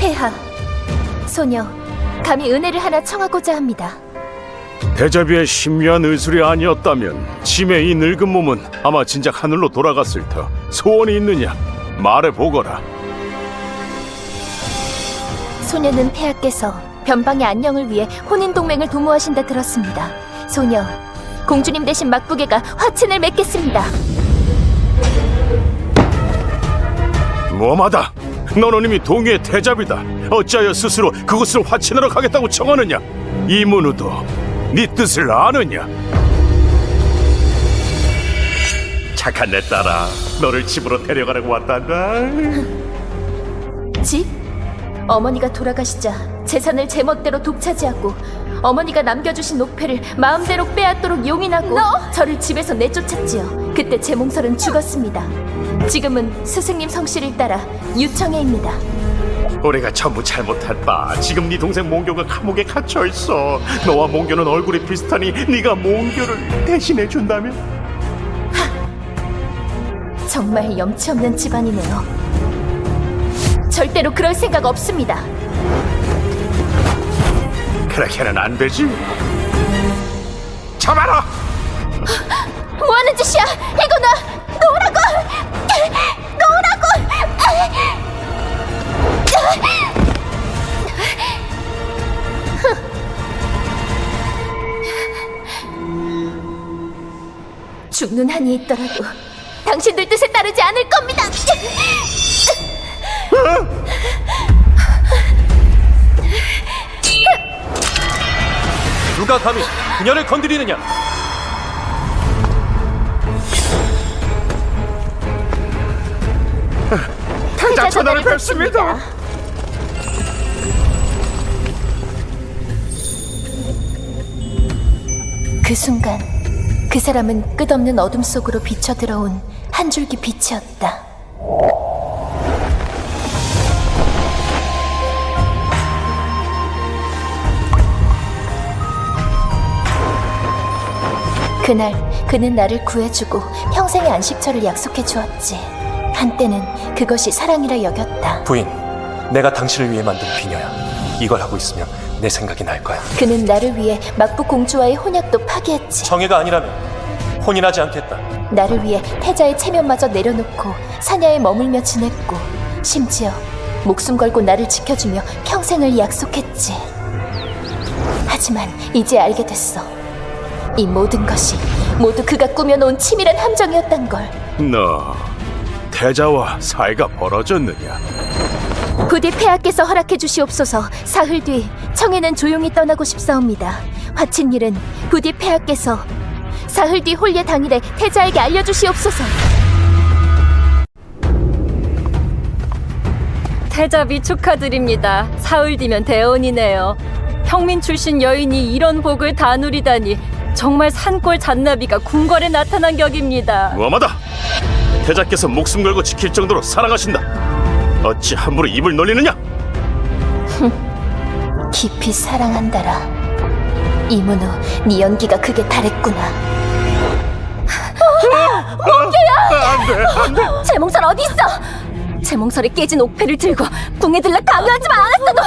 폐하, 소녀, 감히 은혜를 하나 청하고자 합니다. 대자비의 신묘한 의술이 아니었다면 짐의 이 늙은 몸은 아마 진작 하늘로 돌아갔을 터. 소원이 있느냐? 말해보거라. 소녀는 폐하께서 변방의 안녕을 위해 혼인동맹을 도모하신다 들었습니다. 소녀, 공주님 대신 막부계가 화친을 맺겠습니다. 뭐마다? 너는 이미 동의의 대자비다. 어찌하여 스스로 그곳을 화친하러 가겠다고 청하느냐? 이문우도 네 뜻을 아느냐? 착한 내 딸아, 너를 집으로 데려가라고 왔단다. 집? 어머니가 돌아가시자 재산을 제멋대로 독차지하고 어머니가 남겨주신 옥패를 마음대로 빼앗도록 용인하고 저를 집에서 내쫓았지요. 그때 제 몸살은 죽었습니다. 지금은 스승님 성씨를 따라 유청해입니다. 우리가 전부 잘못했다. 지금 네 동생 몽교가 감옥에 갇혀있어. 너와 몽교는 얼굴이 비슷하니 네가 몽교를 대신해 준다면? 정말 염치 없는 집안이네요. 절대로 그럴 생각 없습니다. 그렇게는 안 되지. 잡아라! 뭐하는 짓이야? 이거 놓으라고! 놓으라고! 죽는 한이 있더라도 당신들 뜻에 따르지 않을 겁니다. 누가 감히 그녀를 건드리느냐? 태자 전하를 뵙습니다. 그 순간 그 사람은 끝없는 어둠 속으로 비쳐들어온 한 줄기 빛이었다. 그날 그는 나를 구해주고 평생의 안식처를 약속해 주었지. 한때는 그것이 사랑이라 여겼다. 부인, 내가 당신을 위해 만든 비녀야. 이걸 하고 있으면 내 생각이 날 거야. 그는 나를 위해 막부 공주와의 혼약도 파기했지. 정예가 아니라면 혼인하지 않겠다. 나를 위해 태자의 체면마저 내려놓고 사냐에 머물며 지냈고 심지어 목숨 걸고 나를 지켜주며 평생을 약속했지. 하지만 이제 알게 됐어. 이 모든 것이 모두 그가 꾸며놓은 치밀한 함정이었단 걸. 너 태자와 사이가 벌어졌느냐? 부디 폐하께서 허락해 주시옵소서. 사흘 뒤 청해는 조용히 떠나고 싶사옵니다. 화친 일은 부디 폐하께서 사흘 뒤 홀례 당일에 태자에게 알려주시옵소서. 태자비 축하드립니다. 사흘 뒤면 대원이네요. 평민 출신 여인이 이런 복을 다 누리다니 정말 산골 잔나비가 궁궐에 나타난 격입니다. 무엄하다. 태자께서 목숨 걸고 지킬 정도로 사랑하신다. 어찌 함부로 입을 놀리느냐? 깊이 사랑한다라. 이문우, 네 연기가 그게 달했구나. 안돼. 제 몽설 어디 있어? 제 몽설에 깨진 옥패를 들고 궁에 들라 강요하지만 않았어도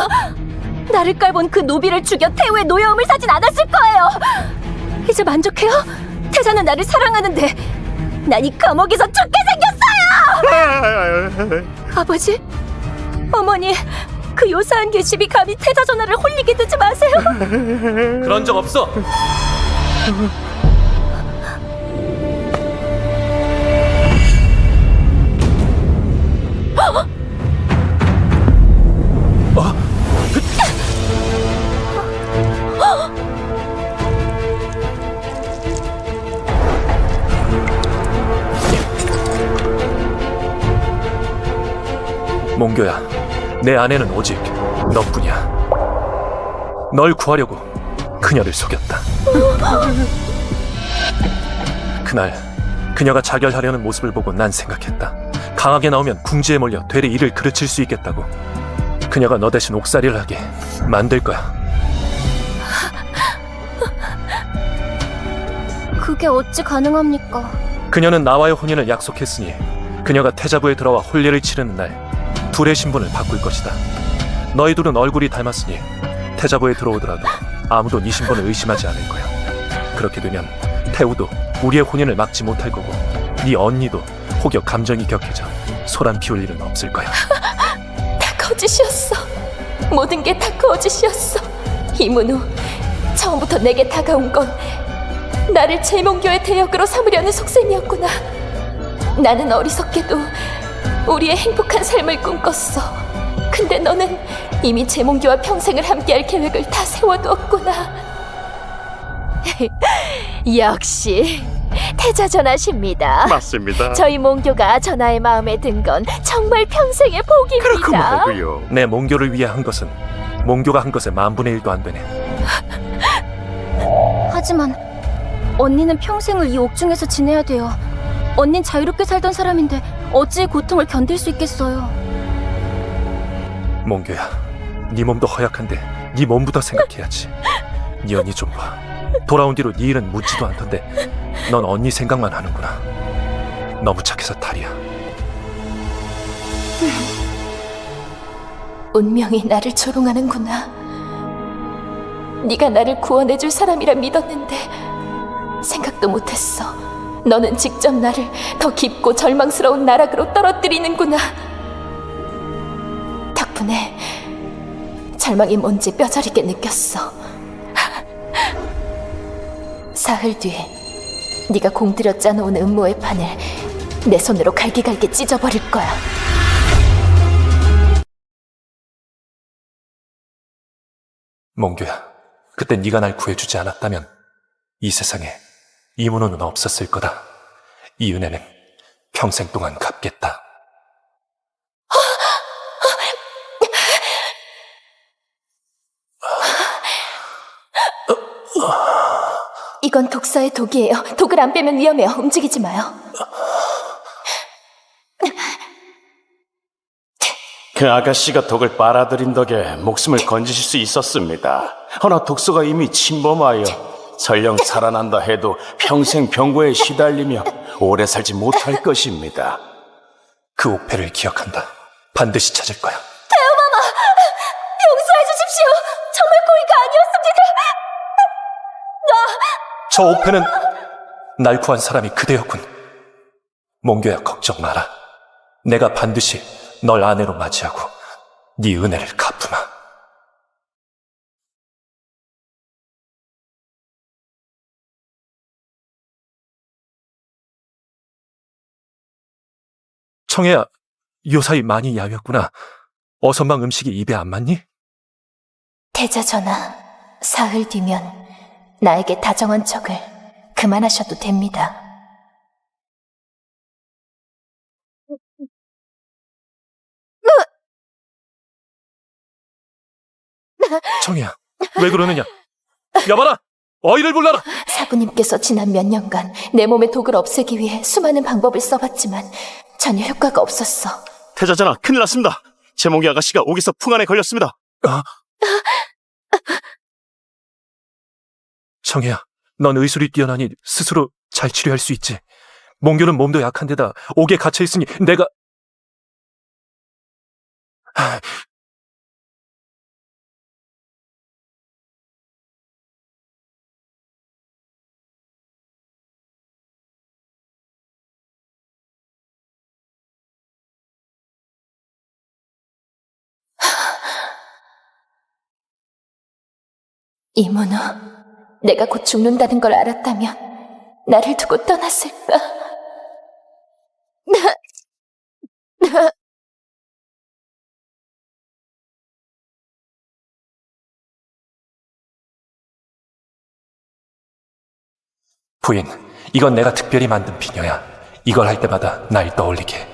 나를 깔본 그 노비를 죽여 태후의 노여움을 사진 않았을 거예요. 이제 만족해요? 태자는 나를 사랑하는데 난 이 감옥에서 죽게 생겼어요. 아버지, 어머니, 그 요사한 계집이 감히 태자 전하를 홀리게 두지 마세요. 그런 적 없어. 몽교야, 내 아내는 오직 너뿐이야. 널 구하려고 그녀를 속였다. 그날 그녀가 자결하려는 모습을 보고 난 생각했다. 강하게 나오면 궁지에 몰려 되레 일을 그르칠 수 있겠다고. 그녀가 너 대신 옥살이를 하게 만들 거야. 그게 어찌 가능합니까? 그녀는 나와의 혼인을 약속했으니 그녀가 태자부에 들어와 혼례를 치르는 날 둘의 신분을 바꿀 것이다. 너희 둘은 얼굴이 닮았으니 태자부에 들어오더라도 아무도 네 신분을 의심하지 않을 거야. 그렇게 되면 태우도 우리의 혼인을 막지 못할 거고 네 언니도 혹여 감정이 격해져 소란 피울 일은 없을 거야. 다 거짓이었어. 모든 게 다 거짓이었어. 이문우, 처음부터 내게 다가온 건 나를 제몽교의 대역으로 삼으려는 속셈이었구나. 나는 어리석게도 우리의 행복한 삶을 꿈꿨어. 근데 너는 이미 제몽교와 평생을 함께할 계획을 다 세워두었구나. 역시 태자 전하십니다. 맞습니다. 저희 몽교가 전하의 마음에 든 건 정말 평생의 복입니다. 그렇고 말고요. 내 몽교를 위해 한 것은 몽교가 한 것의 10,000분의 1도 안 되네. 하지만 언니는 평생을 이 옥중에서 지내야 돼요. 언닌 자유롭게 살던 사람인데 어찌 고통을 견딜 수 있겠어요. 몽교야, 네 몸도 허약한데 네 몸부터 생각해야지. 네 언니 좀 봐. 돌아온 뒤로 네 일은 묻지도 않던데 넌 언니 생각만 하는구나. 너무 착해서 탈이야. 운명이 나를 조롱하는구나. 네가 나를 구원해줄 사람이라 믿었는데 생각도 못했어. 너는 직접 나를 더 깊고 절망스러운 나락으로 떨어뜨리는구나. 덕분에 절망이 뭔지 뼈저리게 느꼈어. 사흘 뒤 네가 공들여 짜놓은 음모의 판을 내 손으로 갈기갈기 찢어버릴 거야. 몽교야, 그때 네가 날 구해주지 않았다면 이 세상에 이문호는 없었을 거다. 이 은혜는 평생 동안 갚겠다. 이건 독사의 독이에요. 독을 안 빼면 위험해요. 움직이지 마요. 그 아가씨가 독을 빨아들인 덕에 목숨을 건지실 수 있었습니다. 허나 독소가 이미 침범하여 설령 살아난다 해도 평생 병고에 시달리며 오래 살지 못할 것입니다. 그 옥패를 기억한다. 반드시 찾을 거야. 용서해 주십시오. 정말 고의가 아니었습니다. 저 옥패는 날 구한 사람이 그대였군. 몽교야, 걱정 마라. 내가 반드시 널 아내로 맞이하고 네 은혜를 갚으마. 청해야, 요사이 많이 야위었구나. 어선방 음식이 입에 안 맞니? 태자 전하, 사흘 뒤면 나에게 다정한 척을 그만하셔도 됩니다. 청해야, 왜 그러느냐? 여봐라! 어이를 불러라! 사부님께서 지난 몇 년간 내 몸의 독을 없애기 위해 수많은 방법을 써봤지만 전혀 효과가 없었어. 태자전하, 큰일 났습니다. 제몽기 아가씨가 옥에서 풍안에 걸렸습니다. 청해야, 넌 의술이 뛰어나니 스스로 잘 치료할 수 있지. 몽교는 몸도 약한데다 옥에 갇혀있으니 내가... 이문우, 내가 곧 죽는다는 걸 알았다면 나를 두고 떠났을까? 부인, 이건 내가 특별히 만든 비녀야. 이걸 할 때마다 날 떠올리게.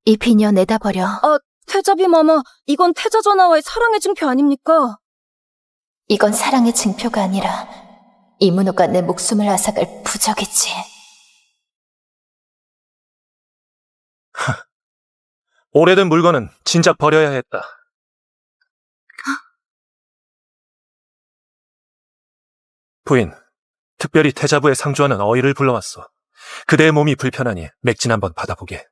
이 비녀 내다 버려. 태자비 마마, 이건 태자 전하와의 사랑의 증표 아닙니까? 이건 사랑의 증표가 아니라 이문우가 내 목숨을 앗아갈 부적이지. 오래된 물건은 진작 버려야 했다. 부인, 특별히 태자부에 상주하는 어이를 불러왔어. 그대의 몸이 불편하니 맥진 한번 받아보게.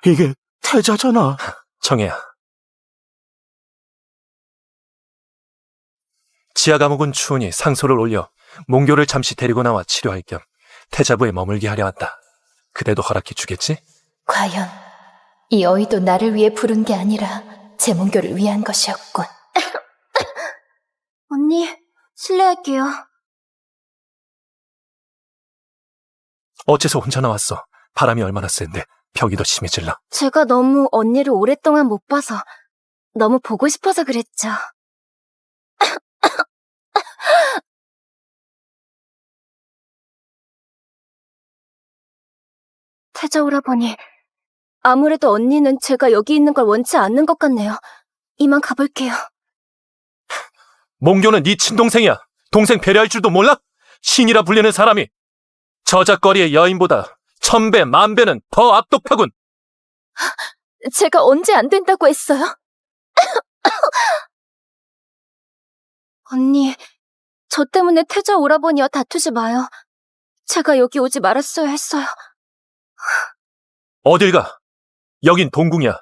이게 태자잖아. 청해야. 지하 감옥은 추우니 상소를 올려 몽교를 잠시 데리고 나와 치료할 겸 태자부에 머물게 하려 한다. 그대도 허락해 주겠지? 과연 이 어이도 나를 위해 부른 게 아니라 제몽교를 위한 것이었군. 언니, 실례할게요. 어째서 혼자 나왔어? 바람이 얼마나 센데 벽이 더 심해질라. 제가 너무 언니를 오랫동안 못 봐서 너무 보고 싶어서 그랬죠. 태자 오라버니, 아무래도 언니는 제가 여기 있는 걸 원치 않는 것 같네요. 이만 가볼게요. 몽교는 네 친동생이야. 동생 배려할 줄도 몰라? 신이라 불리는 사람이 저작거리의 여인보다 1000배, 10,000배는 더 악독하군. 제가 언제 안 된다고 했어요? 언니, 저 때문에 태자 오라버니와 다투지 마요. 제가 여기 오지 말았어야 했어요. 어딜 가? 여긴 동궁이야.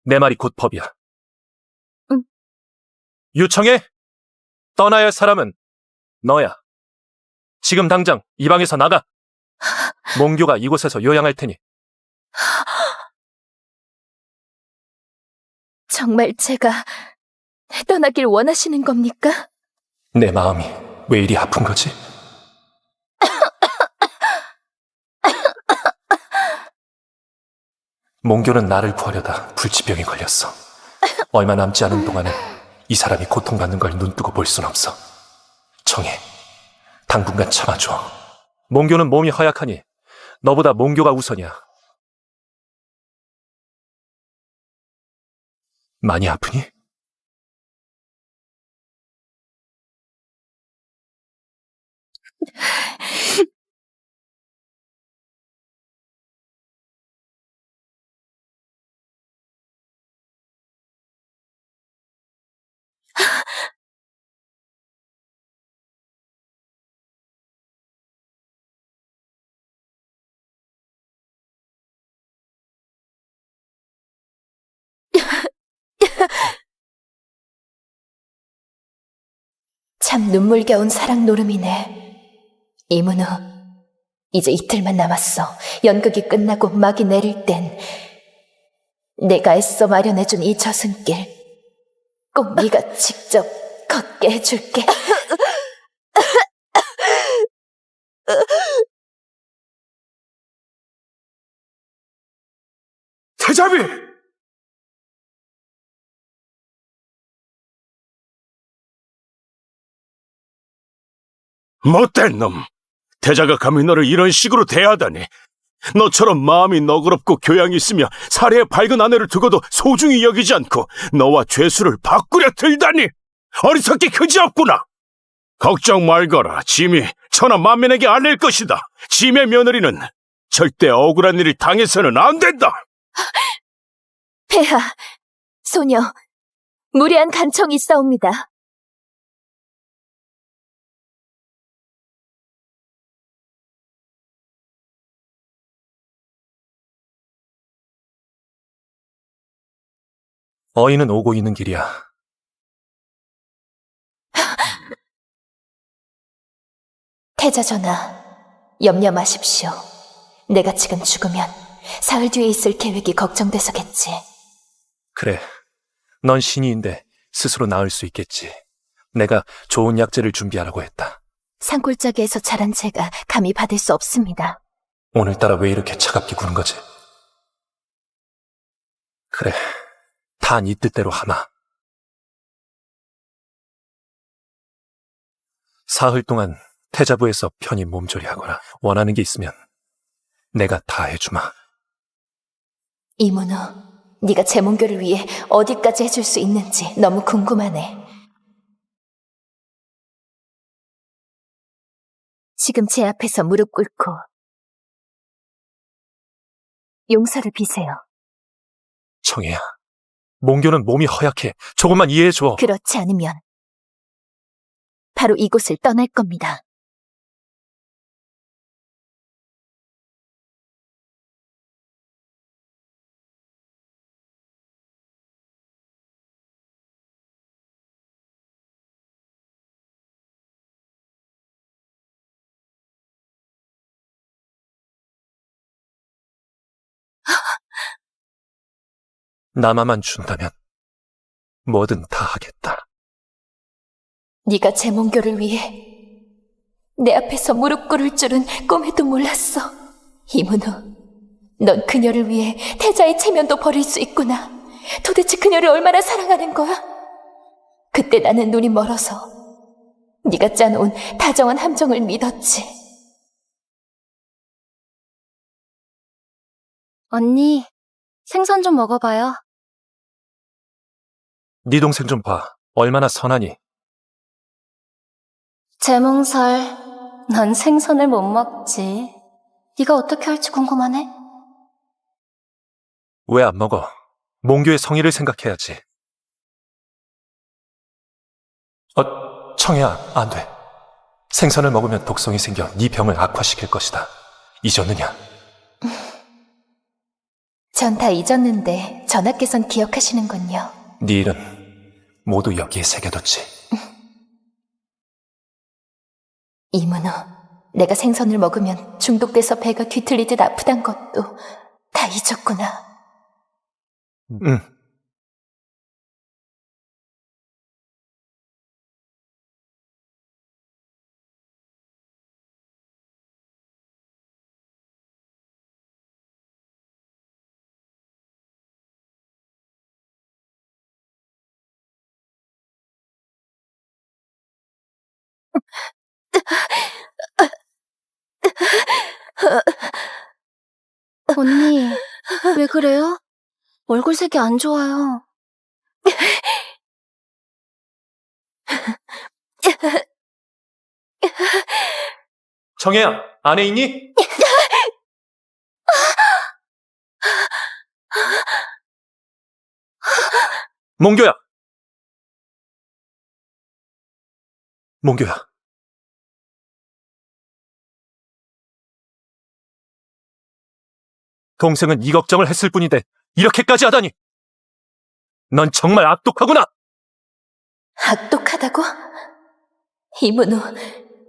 내 말이 곧 법이야. 응. 유청해? 떠나야 할 사람은 너야. 지금 당장 이 방에서 나가. 몽교가 이곳에서 요양할 테니. 정말 제가 떠나길 원하시는 겁니까? 내 마음이 왜 이리 아픈 거지? 몽교는 나를 구하려다 불치병에 걸렸어. 얼마 남지 않은 동안은 이 사람이 고통받는 걸 눈뜨고 볼 순 없어. 청해, 당분간 참아줘. 몽교는 몸이 허약하니 너보다 몽교가 우선이야. 많이 아프니? 참 눈물겨운 사랑 노름이네. 이문우, 이제 이틀만 남았어. 연극이 끝나고 막이 내릴 땐 내가 애써 마련해준 이 저승길 꼭 네가 직접 걷게 해줄게. 태자비! 못된 놈! 태자가 감히 너를 이런 식으로 대하다니. 너처럼 마음이 너그럽고 교양이 있으며 사례의 밝은 아내를 두고도 소중히 여기지 않고 너와 죄수를 바꾸려 들다니! 어리석기 그지없구나! 걱정 말거라. 짐이 천하만민에게 알릴 것이다. 짐의 며느리는 절대 억울한 일을 당해서는 안 된다! 폐하, 소녀, 무례한 간청이 있사옵니다. 어인은 오고 있는 길이야. 태자 전하, 염려 마십시오. 내가 지금 죽으면 사흘 뒤에 있을 계획이 걱정돼서겠지. 그래, 넌 신이인데 스스로 나을 수 있겠지. 내가 좋은 약재를 준비하라고 했다. 산골짜기에서 자란 제가 감히 받을 수 없습니다. 오늘따라 왜 이렇게 차갑게 구는 거지? 그래, 다 네 뜻대로 하마. 사흘 동안 태자부에서 편히 몸조리하거라. 원하는 게 있으면 내가 다 해주마. 이문우, 네가 제몽교를 위해 어디까지 해줄 수 있는지 너무 궁금하네. 지금 제 앞에서 무릎 꿇고 용서를 비세요. 청해야, 몽교는 몸이 허약해. 조금만 이해해줘. 그렇지 않으면 바로 이곳을 떠날 겁니다. 남아만 준다면 뭐든 다 하겠다. 네가 제몽교를 위해 내 앞에서 무릎 꿇을 줄은 꿈에도 몰랐어. 이문우, 넌 그녀를 위해 태자의 체면도 버릴 수 있구나. 도대체 그녀를 얼마나 사랑하는 거야? 그때 나는 눈이 멀어서 네가 짜놓은 다정한 함정을 믿었지. 언니, 생선 좀 먹어봐요. 네 동생 좀 봐. 얼마나 선하니. 제몽살, 넌 생선을 못 먹지. 네가 어떻게 할지 궁금하네. 왜 안 먹어? 몽교의 성의를 생각해야지. 청혜야, 안 돼. 생선을 먹으면 독성이 생겨 네 병을 악화시킬 것이다. 잊었느냐? 전 다 잊었는데 전하께선 기억하시는군요. 네 일은 모두 여기에 새겨뒀지. 이문우, 내가 생선을 먹으면 중독돼서 배가 뒤틀리듯 아프단 것도 다 잊었구나. 응. 언니, 왜 그래요? 얼굴색이 안 좋아요. 청혜야, 안에 있니? 몽교야! 몽교야. 동생은 이 걱정을 했을 뿐인데 이렇게까지 하다니! 넌 정말 악독하구나! 악독하다고? 이문우,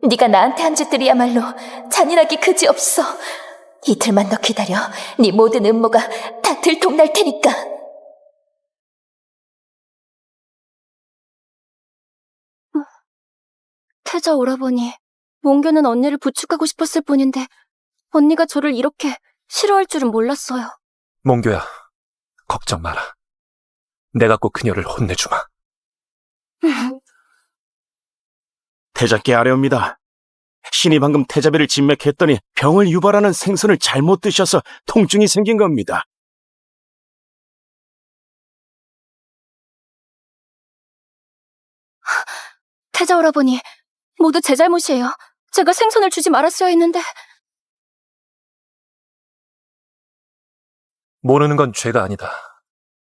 네가 나한테 한 짓들이야말로 잔인하기 그지없어. 이틀만 더 기다려. 네 모든 음모가 다 들통날 테니까. 태자 오라버니, 몽교는 언니를 부축하고 싶었을 뿐인데 언니가 저를 이렇게 싫어할 줄은 몰랐어요. 몽교야, 걱정 마라. 내가 꼭 그녀를 혼내주마. 태자께 아뢰옵니다. 신이 방금 태자배를 진맥했더니 병을 유발하는 생선을 잘못 드셔서 통증이 생긴 겁니다. 태자 오라버니, 모두 제 잘못이에요. 제가 생선을 주지 말았어야 했는데. 모르는 건 죄가 아니다.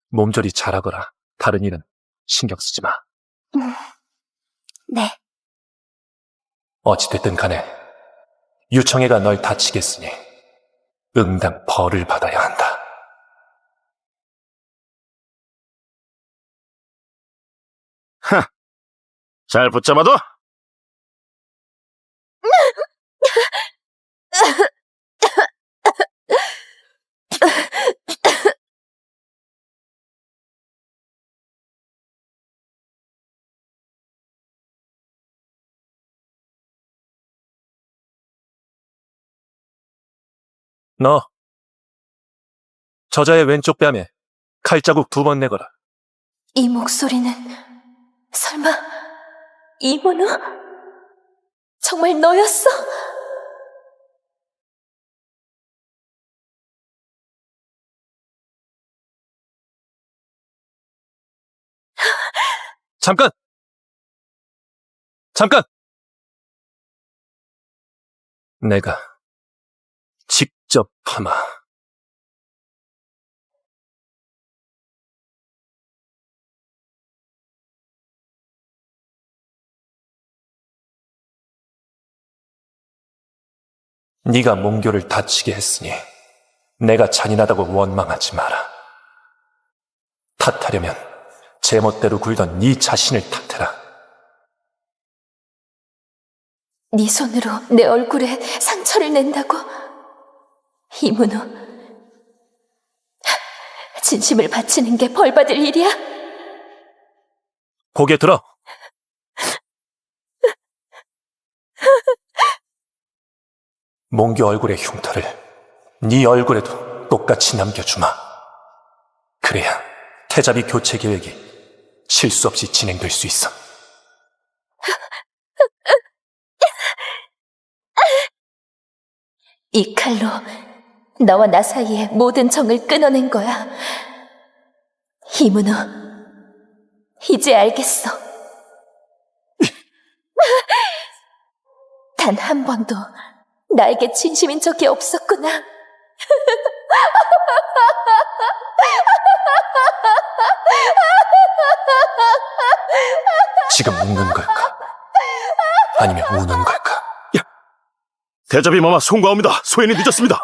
몸조리 잘하거라. 다른 일은 신경 쓰지 마. 네. 어찌됐든 간에 유청애가 널 다치겠으니 응당 벌을 받아야 한다. 잘 붙잡아둬. 너 저자의 왼쪽 뺨에 칼자국 2번 내거라. 이 목소리는 설마 이문우? 정말 너였어? 잠깐! 잠깐! 내가 직접 하마. 네가 몽교를 다치게 했으니 내가 잔인하다고 원망하지 마라. 탓하려면 제멋대로 굴던 네 자신을 탓해라. 네 손으로 내 얼굴에 상처를 낸다고? 이문우, 진심을 바치는 게 벌받을 일이야? 고개 들어. 몽규 얼굴의 흉터를 네 얼굴에도 똑같이 남겨주마. 그래야 태잡이 교체 계획이 실수 없이 진행될 수 있어. 이 칼로 너와 나 사이의 모든 정을 끊어낸 거야. 이문우, 이제 알겠어. 단 한 번도 나에게 진심인 적이 없었구나. 지금 웃는 걸까? 아니면 우는 걸까? 대접이 마마 송구합니다. 소인이 늦었습니다.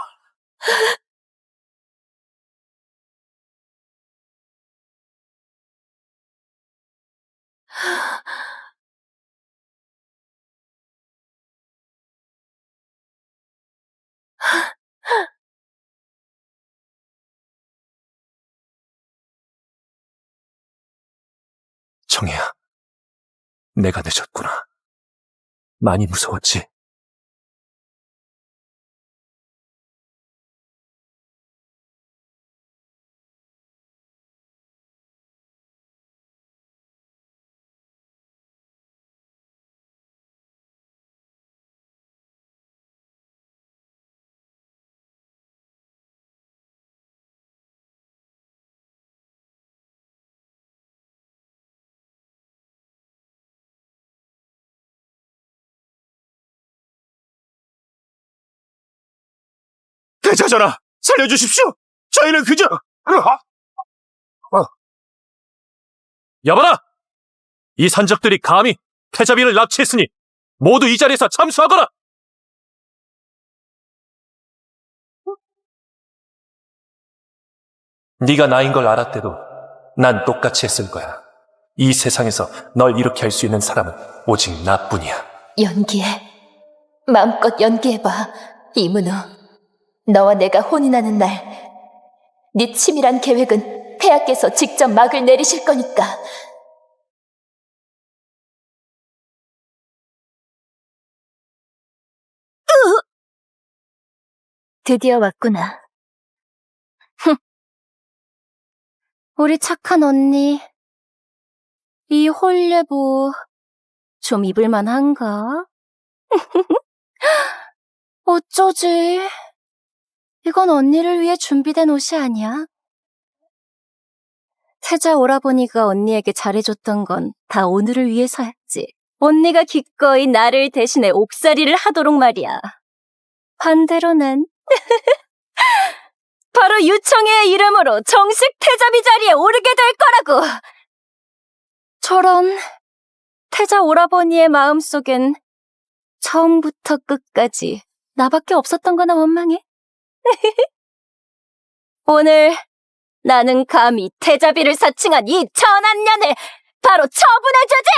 정혜야, 내가 늦었구나. 많이 무서웠지? 대자전하, 살려주십시오. 저희는 그저... 여봐라! 이 산적들이 감히 태자비를 납치했으니 모두 이 자리에서 참수하거라! 네가 나인 걸 알았대도 난 똑같이 했을 거야. 이 세상에서 널 이렇게 할 수 있는 사람은 오직 나뿐이야. 연기해. 마음껏 연기해봐. 이문우, 너와 내가 혼인하는 날, 네 치밀한 계획은 폐하께서 직접 막을 내리실 거니까. 드디어 왔구나. 우리 착한 언니. 이 홀레보 좀 입을만 한가? 어쩌지? 이건 언니를 위해 준비된 옷이 아니야. 태자 오라버니가 언니에게 잘해줬던 건 다 오늘을 위해서였지. 언니가 기꺼이 나를 대신해 옥살이를 하도록 말이야. 반대로 난 바로 유청이의 이름으로 정식 태자비 자리에 오르게 될 거라고. 저런 태자 오라버니의 마음속엔 처음부터 끝까지 나밖에 없었던 거나 원망해. 오늘 나는 감히 태자비를 사칭한 이 천한 년을 바로 처분해주지!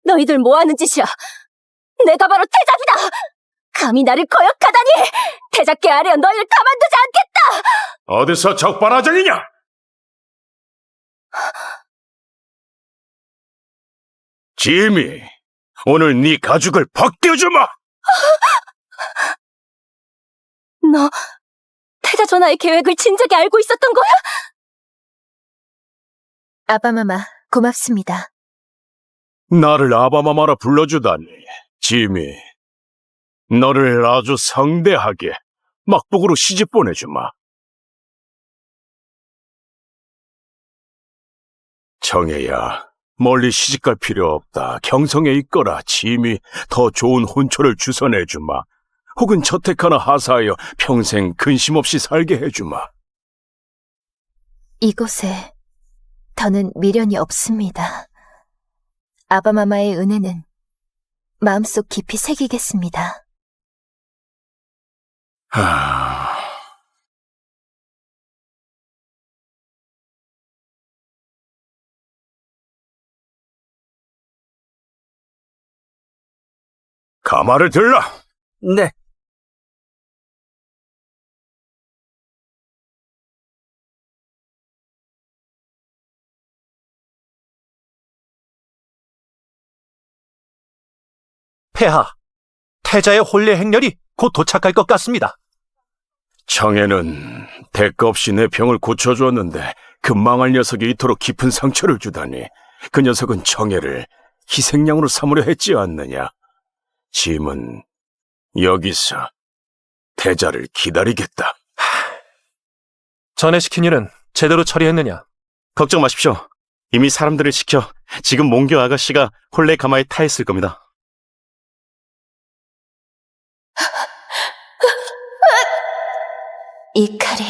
너희들 뭐하는 짓이야? 내가 바로 태자비다! 감히 나를 거역하다니! 태자께 아뢰어 너희를 가만두지 않겠다! 어디서 적반하장이냐? 지미, 오늘 네 가죽을 벗겨주마! 너 태자 전하의 계획을 진작에 알고 있었던 거야? 아바마마, 고맙습니다. 나를 아바마마라 불러주다니. 지미, 너를 아주 성대하게 막복으로 시집 보내주마. 정혜야, 멀리 시집갈 필요 없다. 경성에 있거라. 지미 더 좋은 혼처를 주선해주마. 혹은 저택 하나 하사하여 평생 근심 없이 살게 해주마. 이곳에 더는 미련이 없습니다. 아바마마의 은혜는 마음속 깊이 새기겠습니다. 하... 가마를 들라. 네. 폐하, 태자의 혼례 행렬이 곧 도착할 것 같습니다. 청해는 대가 없이 내 병을 고쳐주었는데 그 망할 녀석이 이토록 깊은 상처를 주다니. 그 녀석은 청해를 희생양으로 삼으려 했지 않느냐. 짐은 여기서 태자를 기다리겠다. 전에 시킨 일은 제대로 처리했느냐? 걱정 마십시오. 이미 사람들을 시켜 지금 몽교 아가씨가 혼례 가마에 타 있을 겁니다. 이 칼이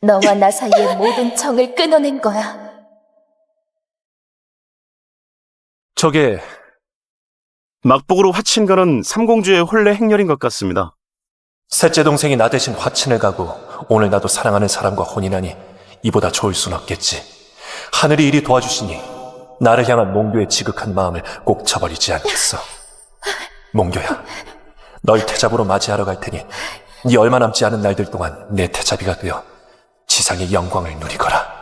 너와 나 사이의 모든 정을 끊어낸 거야. 저게 막복으로 화친 거는 삼공주의 혼례 행렬인 것 같습니다. 셋째 동생이 나 대신 화친을 가고 오늘 나도 사랑하는 사람과 혼인하니 이보다 좋을 순 없겠지. 하늘이 이리 도와주시니 나를 향한 몽교의 지극한 마음을 꼭 저버리지 않겠어. 몽교야, 널 태잡으로 맞이하러 갈 테니 네 얼마 남지 않은 날들 동안 내 태잡이가 되어 지상의 영광을 누리거라.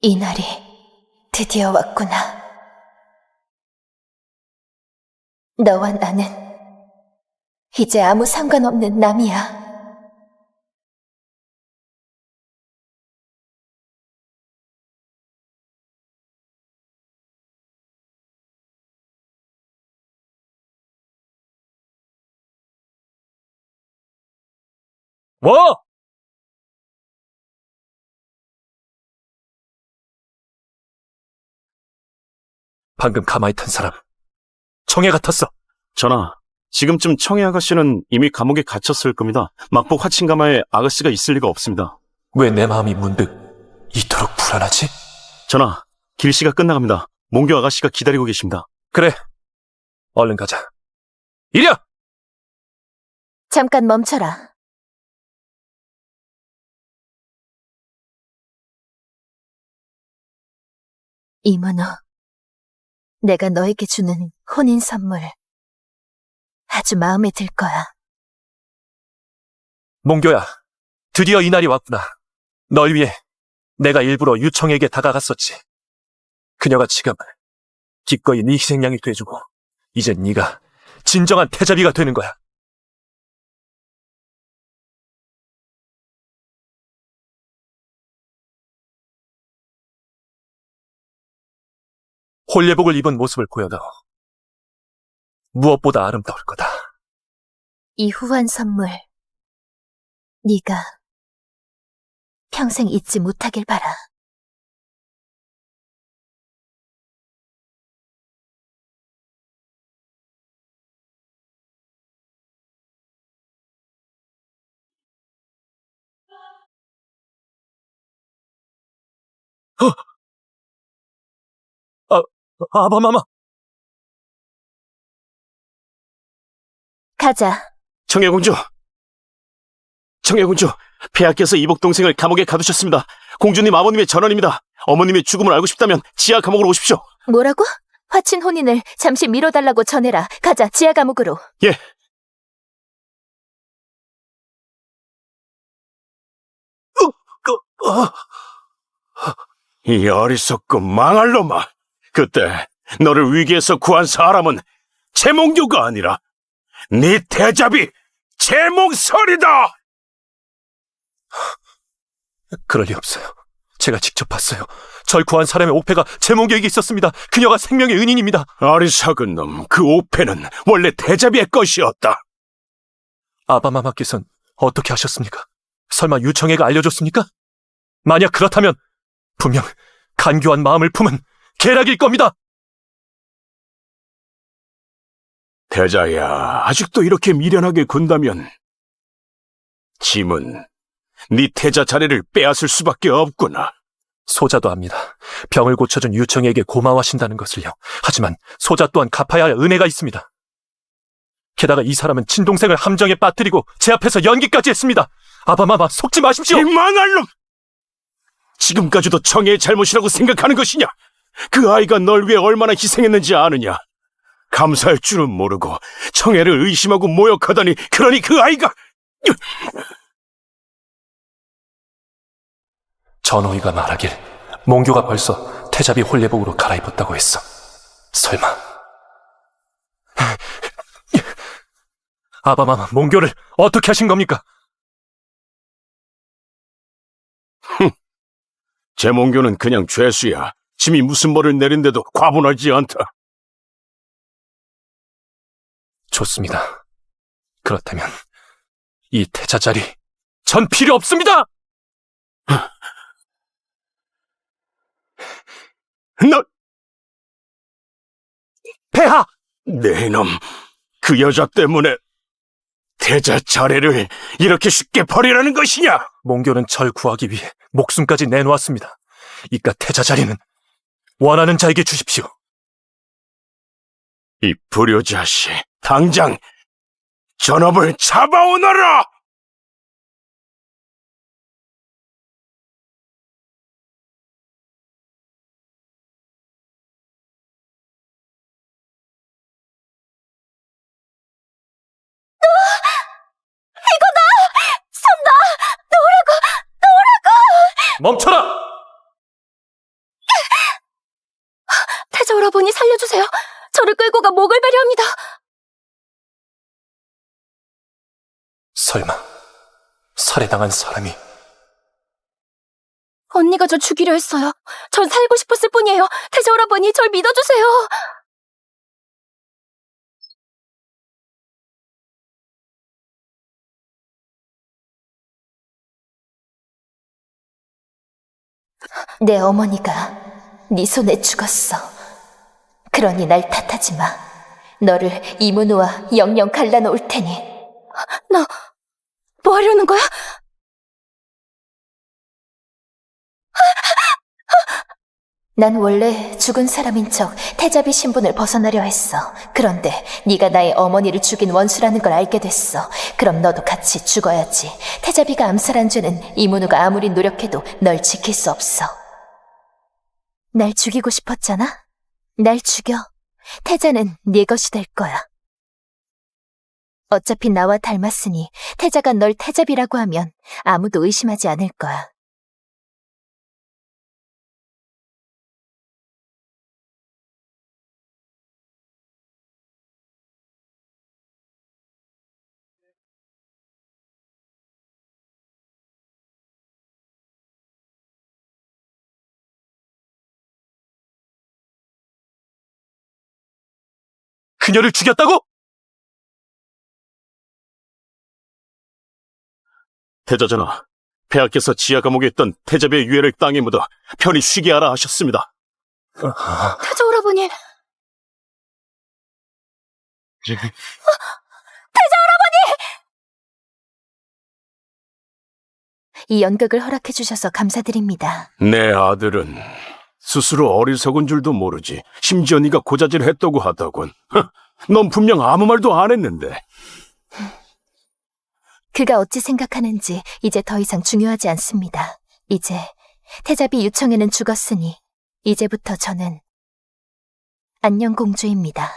이 날이 드디어 왔구나. 너와 나는 이제 아무 상관없는 남이야. 뭐? 방금 가마에 탄 사람 청해 같았어. 전하, 지금쯤 청해 아가씨는 이미 감옥에 갇혔을 겁니다. 막복 화친 가마에 아가씨가 있을 리가 없습니다. 왜 내 마음이 문득 이토록 불안하지? 전하, 길시가 끝나갑니다. 몽교 아가씨가 기다리고 계십니다. 그래, 얼른 가자. 이랴! 잠깐 멈춰라. 이문호, 내가 너에게 주는 혼인 선물 아주 마음에 들 거야. 몽교야, 드디어 이 날이 왔구나. 널 위해 내가 일부러 유청에게 다가갔었지. 그녀가 지금 기꺼이 네 희생양이 돼주고 이젠 네가 진정한 태자비가 되는 거야. 혼례복을 입은 모습을 보여도 무엇보다 아름다울 거다. 이 후한 선물 네가 평생 잊지 못하길 바라. 아바마마! 가자. 청해공주! 청해공주, 폐하께서 이복 동생을 감옥에 가두셨습니다. 공주님 아버님의 전원입니다. 어머님의 죽음을 알고 싶다면 지하 감옥으로 오십시오. 뭐라고? 화친 혼인을 잠시 미뤄달라고 전해라. 가자, 지하 감옥으로. 예. 이 어리석고 망할 놈아. 그때 너를 위기에서 구한 사람은 제몽교가 아니라 네 대잡이 제몽설이다. 그럴 리 없어요. 제가 직접 봤어요. 절 구한 사람의 옥패가 제몽교에게 있었습니다. 그녀가 생명의 은인입니다. 어리석은 놈, 그 오패는 원래 대잡이의 것이었다. 아바마마께서는 어떻게 하셨습니까? 설마 유청애가 알려줬습니까? 만약 그렇다면 분명 간교한 마음을 품은 계략일 겁니다. 대자야, 아직도 이렇게 미련하게 군다면 짐은 네 태자 자리를 빼앗을 수밖에 없구나. 소자도 압니다. 병을 고쳐준 유청에게 고마워하신다는 것을요. 하지만 소자 또한 갚아야 할 은혜가 있습니다. 게다가 이 사람은 친동생을 함정에 빠뜨리고 제 앞에서 연기까지 했습니다. 아바마마, 속지 마십시오. 이 망할 놈! 지금까지도 정예의 잘못이라고 생각하는 것이냐? 그 아이가 널 위해 얼마나 희생했는지 아느냐? 감사할 줄은 모르고 정예를 의심하고 모욕하다니, 그러니 그 아이가... 전호의가 말하길 몽교가 벌써 태잡이 홀례복으로 갈아입었다고 했어. 설마 아바마마 몽교를 어떻게 하신 겁니까? 제 몽교는 그냥 죄수야. 짐이 무슨 벌을 내린데도 과분하지 않다. 좋습니다. 그렇다면 이 태자자리 전 필요 없습니다! 너... 폐하! 네 놈, 그 여자 때문에 태자 자례를 이렇게 쉽게 버리라는 것이냐? 몽교는 절 구하기 위해 목숨까지 내놓았습니다. 이깟 태자자리는 원하는 자에게 주십시오. 이 불효자식, 당장 전업을 잡아오너라! 멈춰라! 태자 오라버니 살려주세요. 저를 끌고 가 목을 베려합니다. 설마 살해당한 사람이 언니가 저 죽이려 했어요. 전 살고 싶었을 뿐이에요. 태자 오라버니 절 믿어주세요. 내 어머니가 네 손에 죽었어. 그러니 날 탓하지 마. 너를 이문우와 영영 갈라놓을 테니. 너 뭐 하려는 거야? 난 원래 죽은 사람인 척 태자비 신분을 벗어나려 했어. 그런데 네가 나의 어머니를 죽인 원수라는 걸 알게 됐어. 그럼 너도 같이 죽어야지. 태자비가 암살한 죄는 이문우가 아무리 노력해도 널 지킬 수 없어. 날 죽이고 싶었잖아? 날 죽여. 태자는 네 것이 될 거야. 어차피 나와 닮았으니 태자가 널 태자비라고 하면 아무도 의심하지 않을 거야. 그녀를 죽였다고? 태자전하, 폐하께서 지하 감옥에 있던 태자비의 유해를 땅에 묻어 편히 쉬게 하라 하셨습니다. 태자 오라버니. 이 연극을 허락해 주셔서 감사드립니다. 내 아들은 스스로 어리석은 줄도 모르지. 심지어 네가 고자질을 했다고 하더군. 넌 분명 아무 말도 안 했는데. 그가 어찌 생각하는지 이제 더 이상 중요하지 않습니다. 이제 태자비 유청에는 죽었으니 이제부터 저는 안녕공주입니다.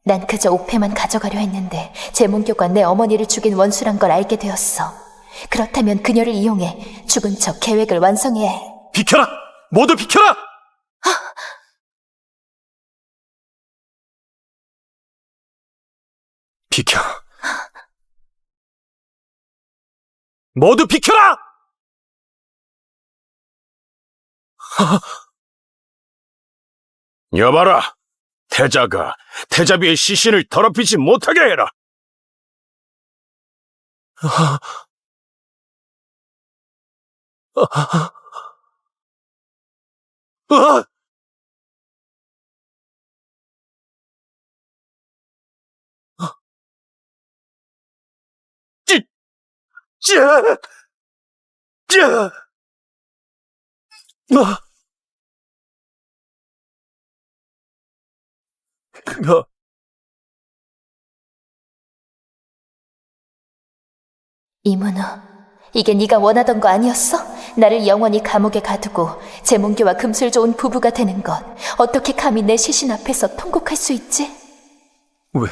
난 그저 옥패만 가져가려 했는데 제문교가 내 어머니를 죽인 원수란 걸 알게 되었어. 그렇다면 그녀를 이용해 죽은 척 계획을 완성해야 해. 비켜라! 모두 비켜라! 비켜. 모두 비켜라! 여봐라, 태자가 태자비의 시신을 더럽히지 못하게 해라. 이문우, 이게 네가 원하던 거 아니었어? 나를 영원히 감옥에 가두고 제몽규와 금술 좋은 부부가 되는 것. 어떻게 감히 내 시신 앞에서 통곡할 수 있지? 왜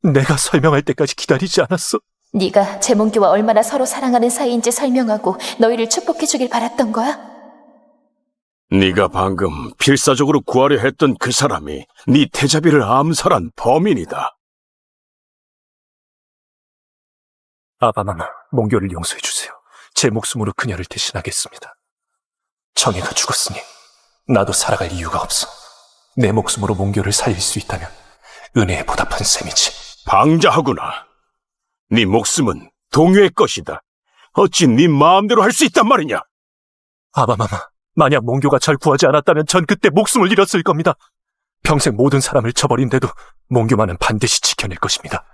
내가 설명할 때까지 기다리지 않았어? 네가 제몽규와 얼마나 서로 사랑하는 사이인지 설명하고 너희를 축복해주길 바랐던 거야? 네가 방금 필사적으로 구하려 했던 그 사람이 네 태자비를 암살한 범인이다. 아바마마, 몽교를 용서해주세요. 제 목숨으로 그녀를 대신하겠습니다. 청해가 죽었으니 나도 살아갈 이유가 없어. 내 목숨으로 몽교를 살릴 수 있다면 은혜에 보답한 셈이지. 방자하구나. 네 목숨은 동요의 것이다. 어찌 네 마음대로 할 수 있단 말이냐? 아바마마, 만약 몽교가 절 구하지 않았다면 전 그때 목숨을 잃었을 겁니다. 평생 모든 사람을 쳐버린데도 몽교만은 반드시 지켜낼 것입니다.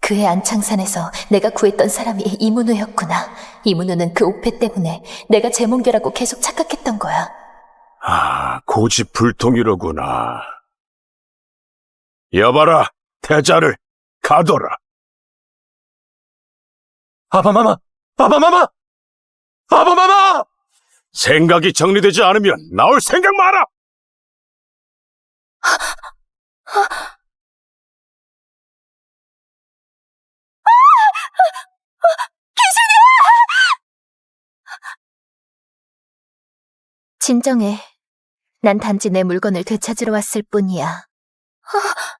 그해 안창산에서 내가 구했던 사람이 이문우였구나. 이문우는 그 옥패 때문에 내가 제몽규라고 계속 착각했던 거야. 아, 고집불통이로구나. 여봐라, 태자를 가둬라. 아바마마! 아바마마! 아바마마! 생각이 정리되지 않으면 나올 생각 마라! 진정해. 난 단지 내 물건을 되찾으러 왔을 뿐이야.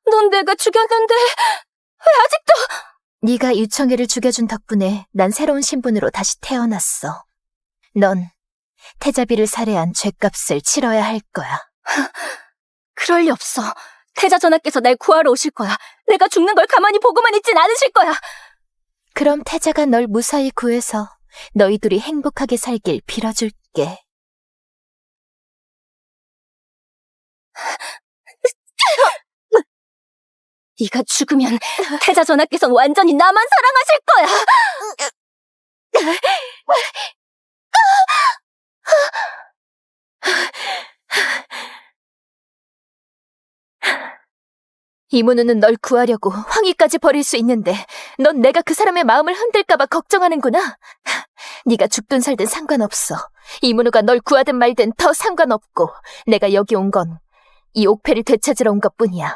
넌 내가 죽였는데 왜 아직도... 네가 유청이를 죽여준 덕분에 난 새로운 신분으로 다시 태어났어. 넌 태자비를 살해한 죗값을 치러야 할 거야. 그럴 리 없어. 태자 전하께서 날 구하러 오실 거야. 내가 죽는 걸 가만히 보고만 있진 않으실 거야. 그럼 태자가 널 무사히 구해서 너희 둘이 행복하게 살길 빌어줄게. 네가 죽으면 태자 전하께서는 완전히 나만 사랑하실 거야. 이문우는 널 구하려고 황희까지 버릴 수 있는데 넌 내가 그 사람의 마음을 흔들까봐 걱정하는구나. 네가 죽든 살든 상관없어. 이문우가 널 구하든 말든 더 상관없고 내가 여기 온 건 이 옥패를 되찾으러 온 것뿐이야.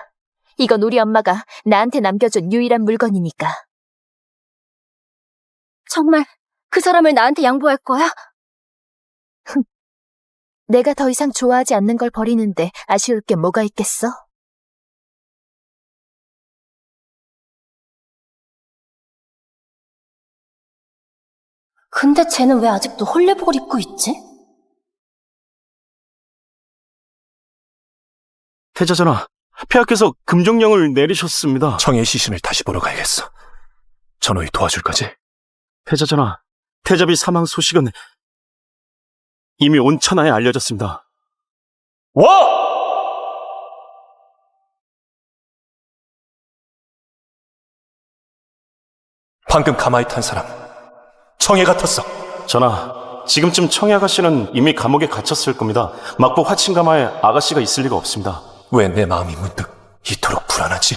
이건 우리 엄마가 나한테 남겨준 유일한 물건이니까. 정말 그 사람을 나한테 양보할 거야? 내가 더 이상 좋아하지 않는 걸 버리는데 아쉬울 게 뭐가 있겠어? 근데 쟤는 왜 아직도 홀레복을 입고 있지? 태자 전하, 폐하께서 금종령을 내리셨습니다. 청의 시신을 다시 보러 가야겠어. 전호이 도와줄 거지? 태자 전하, 태자비 사망 소식은 이미 온 천하에 알려졌습니다. 와! 방금 가마에 탄 사람 청해 같았어. 전하, 지금쯤 청해 아가씨는 이미 감옥에 갇혔을 겁니다. 막부 화친가마에 아가씨가 있을 리가 없습니다. 왜 내 마음이 문득 이토록 불안하지?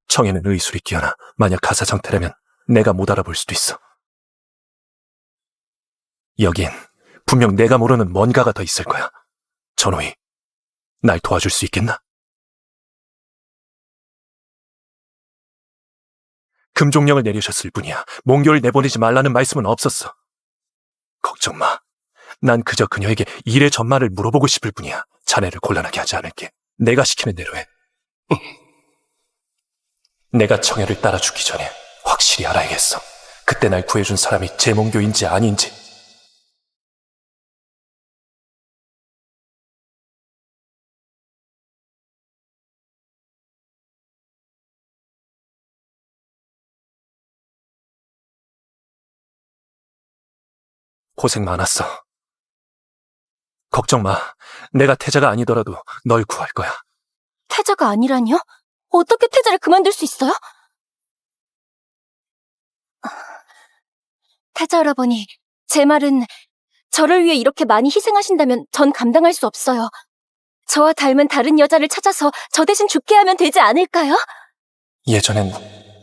청해는 의술이 뛰어나 만약 가사 상태라면 내가 못 알아볼 수도 있어. 여긴 분명 내가 모르는 뭔가가 더 있을 거야. 전호이, 날 도와줄 수 있겠나? 금종령을 내리셨을 뿐이야. 몽교를 내보내지 말라는 말씀은 없었어. 걱정 마. 난 그저 그녀에게 일의 전말을 물어보고 싶을 뿐이야. 자네를 곤란하게 하지 않을게. 내가 시키는 대로 해. 내가 청해를 따라 죽기 전에 확실히 알아야겠어. 그때 날 구해준 사람이 제몽교인지 아닌지. 고생 많았어. 걱정 마. 내가 태자가 아니더라도 널 구할 거야. 태자가 아니라니요? 어떻게 태자를 그만둘 수 있어요? 태자 할아버니, 제 말은 저를 위해 이렇게 많이 희생하신다면 전 감당할 수 없어요. 저와 닮은 다른 여자를 찾아서 저 대신 죽게 하면 되지 않을까요? 예전엔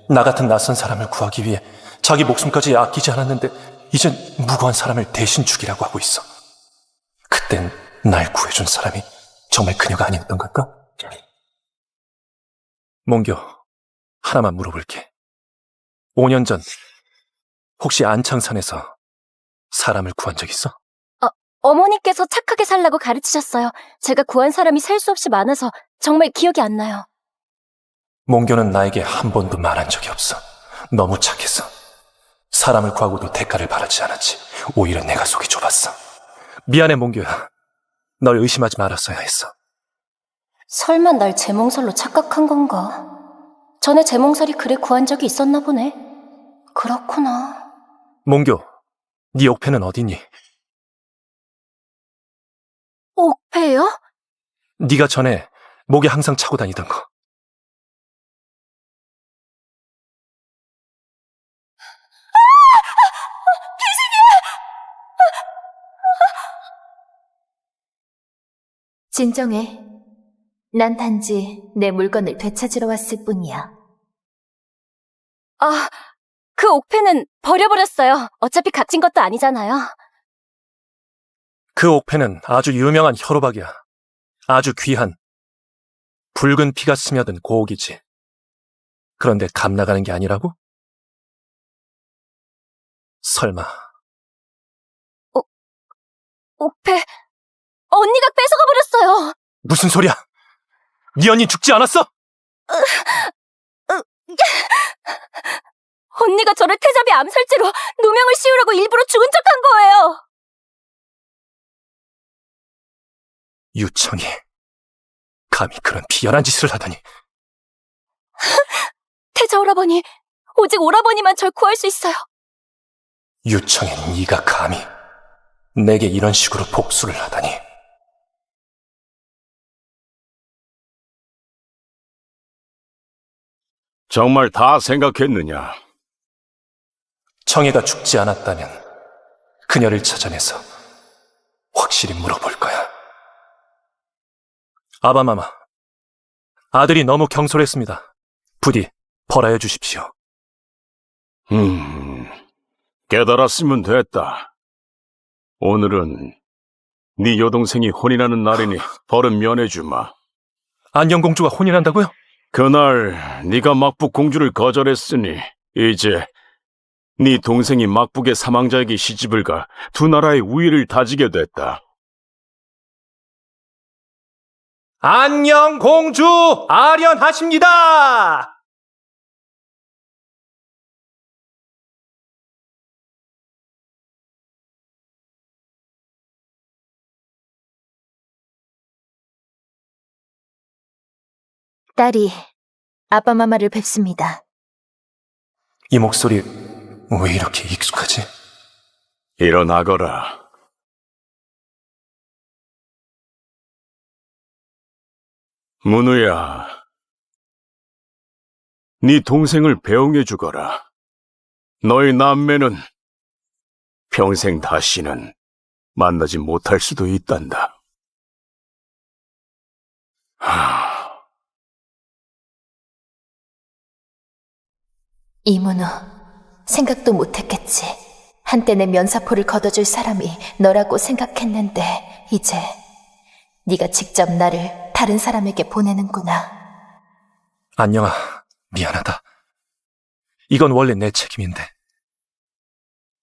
나 같은 낯선 사람을 구하기 위해 자기 목숨까지 아끼지 않았는데 이젠 무고한 사람을 대신 죽이라고 하고 있어. 그땐 날 구해준 사람이 정말 그녀가 아니었던 걸까? 몽교, 하나만 물어볼게. 5년 전 혹시 안창산에서 사람을 구한 적 있어? 어머니께서 착하게 살라고 가르치셨어요. 제가 구한 사람이 셀 수 없이 많아서 정말 기억이 안 나요. 몽교는 나에게 한 번도 말한 적이 없어. 너무 착했어. 사람을 구하고도 대가를 바라지 않았지. 오히려 내가 속이 좁았어. 미안해, 몽교야. 널 의심하지 말았어야 했어. 설마 날 제몽설로 착각한 건가? 전에 제몽설이 그래 구한 적이 있었나 보네. 그렇구나. 몽교, 네 옥패는 어디니? 옥패요? 네가 전에 목에 항상 차고 다니던 거. 진정해. 난 단지 내 물건을 되찾으러 왔을 뿐이야. 아, 그 옥패는 버려버렸어요. 어차피 값진 것도 아니잖아요. 그 옥패는 아주 유명한 혈호박이야. 아주 귀한 붉은 피가 스며든 고옥이지. 그런데 값 나가는 게 아니라고? 설마 옥패, 언니가 뺏어가 버렸어요. 무슨 소리야? 네 언니 죽지 않았어? 언니가 저를 태잡이 암살죄로 누명을 씌우라고 일부러 죽은 척한 거예요. 유청이 감히 그런 비열한 짓을 하다니. 태자 오라버니, 오직 오라버니만 절 구할 수 있어요. 유청이 네가 감히 내게 이런 식으로 복수를 하다니. 정말 다 생각했느냐? 청해가 죽지 않았다면 그녀를 찾아내서 확실히 물어볼 거야. 아바마마, 아들이 너무 경솔했습니다. 부디 벌하여 주십시오. 깨달았으면 됐다. 오늘은 네 여동생이 혼인하는 날이니 벌은 면해주마. 안녕공주가 혼인한다고요? 그날 네가 막북 공주를 거절했으니 이제 네 동생이 막북의 사망자에게 시집을 가 두 나라의 우위를 다지게 됐다. 안녕공주 아련하십니다. 딸이 아빠마마를 뵙습니다. 이 목소리 왜 이렇게 익숙하지? 일어나거라. 문우야, 네 동생을 배웅해 주거라. 너희 남매는 평생 다시는 만나지 못할 수도 있단다. 이문우, 생각도 못했겠지. 한때 내 면사포를 걷어줄 사람이 너라고 생각했는데 이제 네가 직접 나를 다른 사람에게 보내는구나. 안녕아, 미안하다. 이건 원래 내 책임인데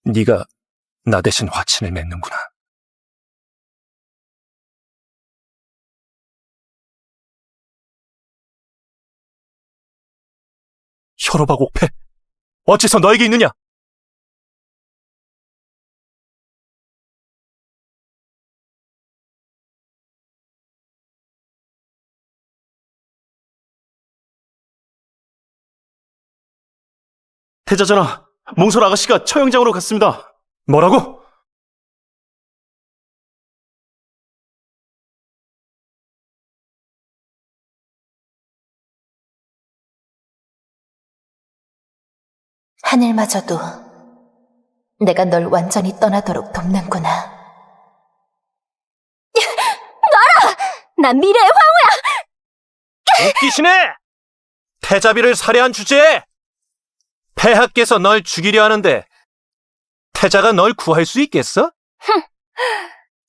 네가 나 대신 화친을 맺는구나. 혈호박 옥패, 어째서 너에게 있느냐? 태자전하, 몽솔 아가씨가 처형장으로 갔습니다. 뭐라고? 하늘마저도 내가 널 완전히 떠나도록 돕는구나. 난 미래의 웃기시네! 태자비를 살해한 주제에 폐하께서 널 죽이려 하는데 태자가 널 구할 수 있겠어?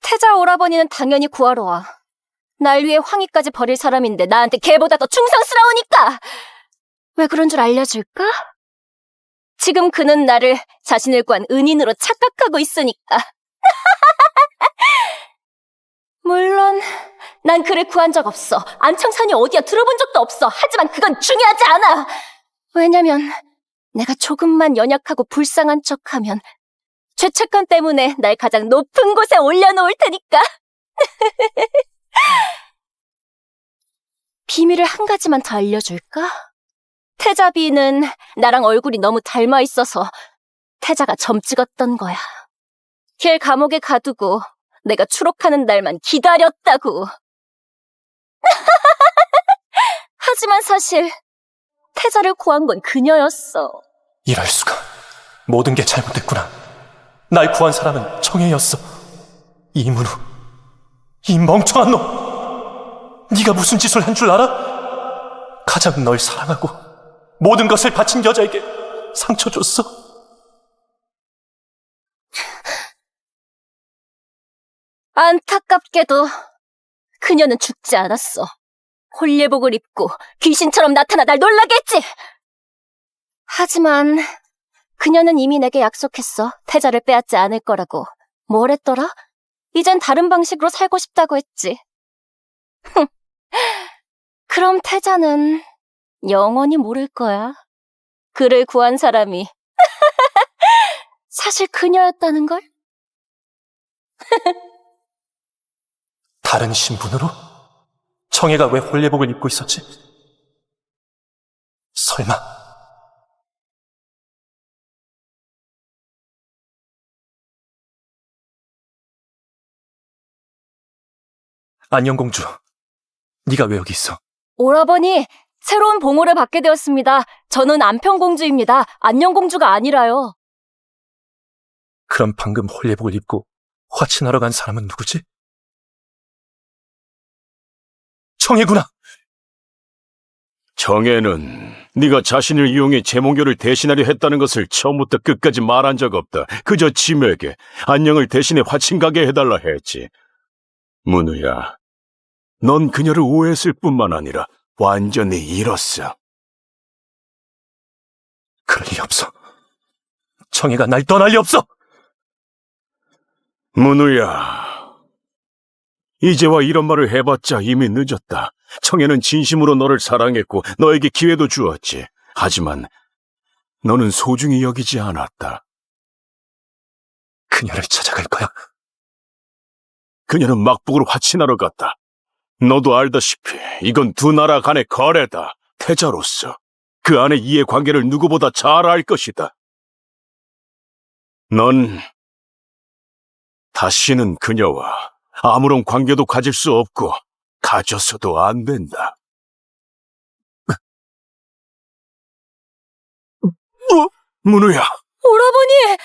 태자 오라버니는 당연히 구하러 와. 날 위해 황희까지 버릴 사람인데 나한테 걔보다 더 충성스러우니까! 왜 그런 줄 알려줄까? 지금 그는 나를 자신을 구한 은인으로 착각하고 있으니까. 물론 난 그를 구한 적 없어. 안창산이 어디야 들어본 적도 없어. 하지만 그건 중요하지 않아. 왜냐면 내가 조금만 연약하고 불쌍한 척하면 죄책감 때문에 날 가장 높은 곳에 올려놓을 테니까. 비밀을 한 가지만 더 알려줄까? 태자비는 나랑 얼굴이 너무 닮아 있어서 태자가 점 찍었던 거야. 걔 감옥에 가두고 내가 추록하는 날만 기다렸다고. 하지만 사실 태자를 구한 건 그녀였어. 이럴 수가. 모든 게 잘못됐구나. 날 구한 사람은 청해였어. 이문우, 이 멍청한 놈. 네가 무슨 짓을 한 줄 알아? 가장 널 사랑하고 모든 것을 바친 여자에게 상처 줬어. 안타깝게도 그녀는 죽지 않았어. 홀예복을 입고 귀신처럼 나타나 날 놀라게 했지. 하지만 그녀는 이미 내게 약속했어. 태자를 빼앗지 않을 거라고. 뭘 했더라? 이젠 다른 방식으로 살고 싶다고 했지. 그럼 태자는 영원히 모를 거야. 그를 구한 사람이 사실 그녀였다는 걸? 다른 신분으로? 청해가 왜 홀예복을 입고 있었지? 설마 안녕공주, 네가 왜 여기 있어? 오라버니, 새로운 봉호를 받게 되었습니다. 저는 안평공주입니다. 안녕공주가 아니라요. 그럼 방금 홀예복을 입고 화친하러 간 사람은 누구지? 청해구나. 정혜는 네가 자신을 이용해 제몽교를 대신하려 했다는 것을 처음부터 끝까지 말한 적 없다. 그저 짐에게 안녕을 대신해 화친 가게 해달라 했지. 문우야, 넌 그녀를 오해했을 뿐만 아니라 완전히 잃었어. 그럴 리 없어. 청해가 날 떠날 리 없어. 문우야, 이제와 이런 말을 해봤자 이미 늦었다. 청해는 진심으로 너를 사랑했고 너에게 기회도 주었지. 하지만 너는 소중히 여기지 않았다. 그녀를 찾아갈 거야. 그녀는 막북으로 화친하러 갔다. 너도 알다시피 이건 두 나라 간의 거래다. 태자로서 그 안의 이해관계를 누구보다 잘 알 것이다. 넌 다시는 그녀와 아무런 관계도 가질 수 없고 가져서도 안 된다. 문우야. 오라버니!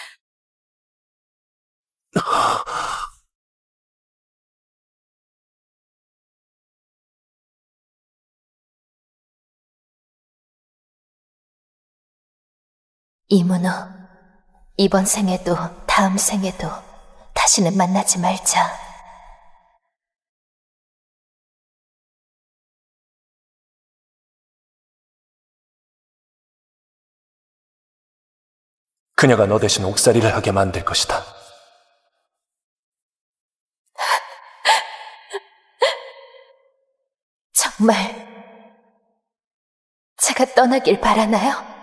이문우, 이번 생에도 다음 생에도 다시는 만나지 말자. 그녀가 너 대신 옥살이를 하게 만들 것이다. 정말 제가 떠나길 바라나요?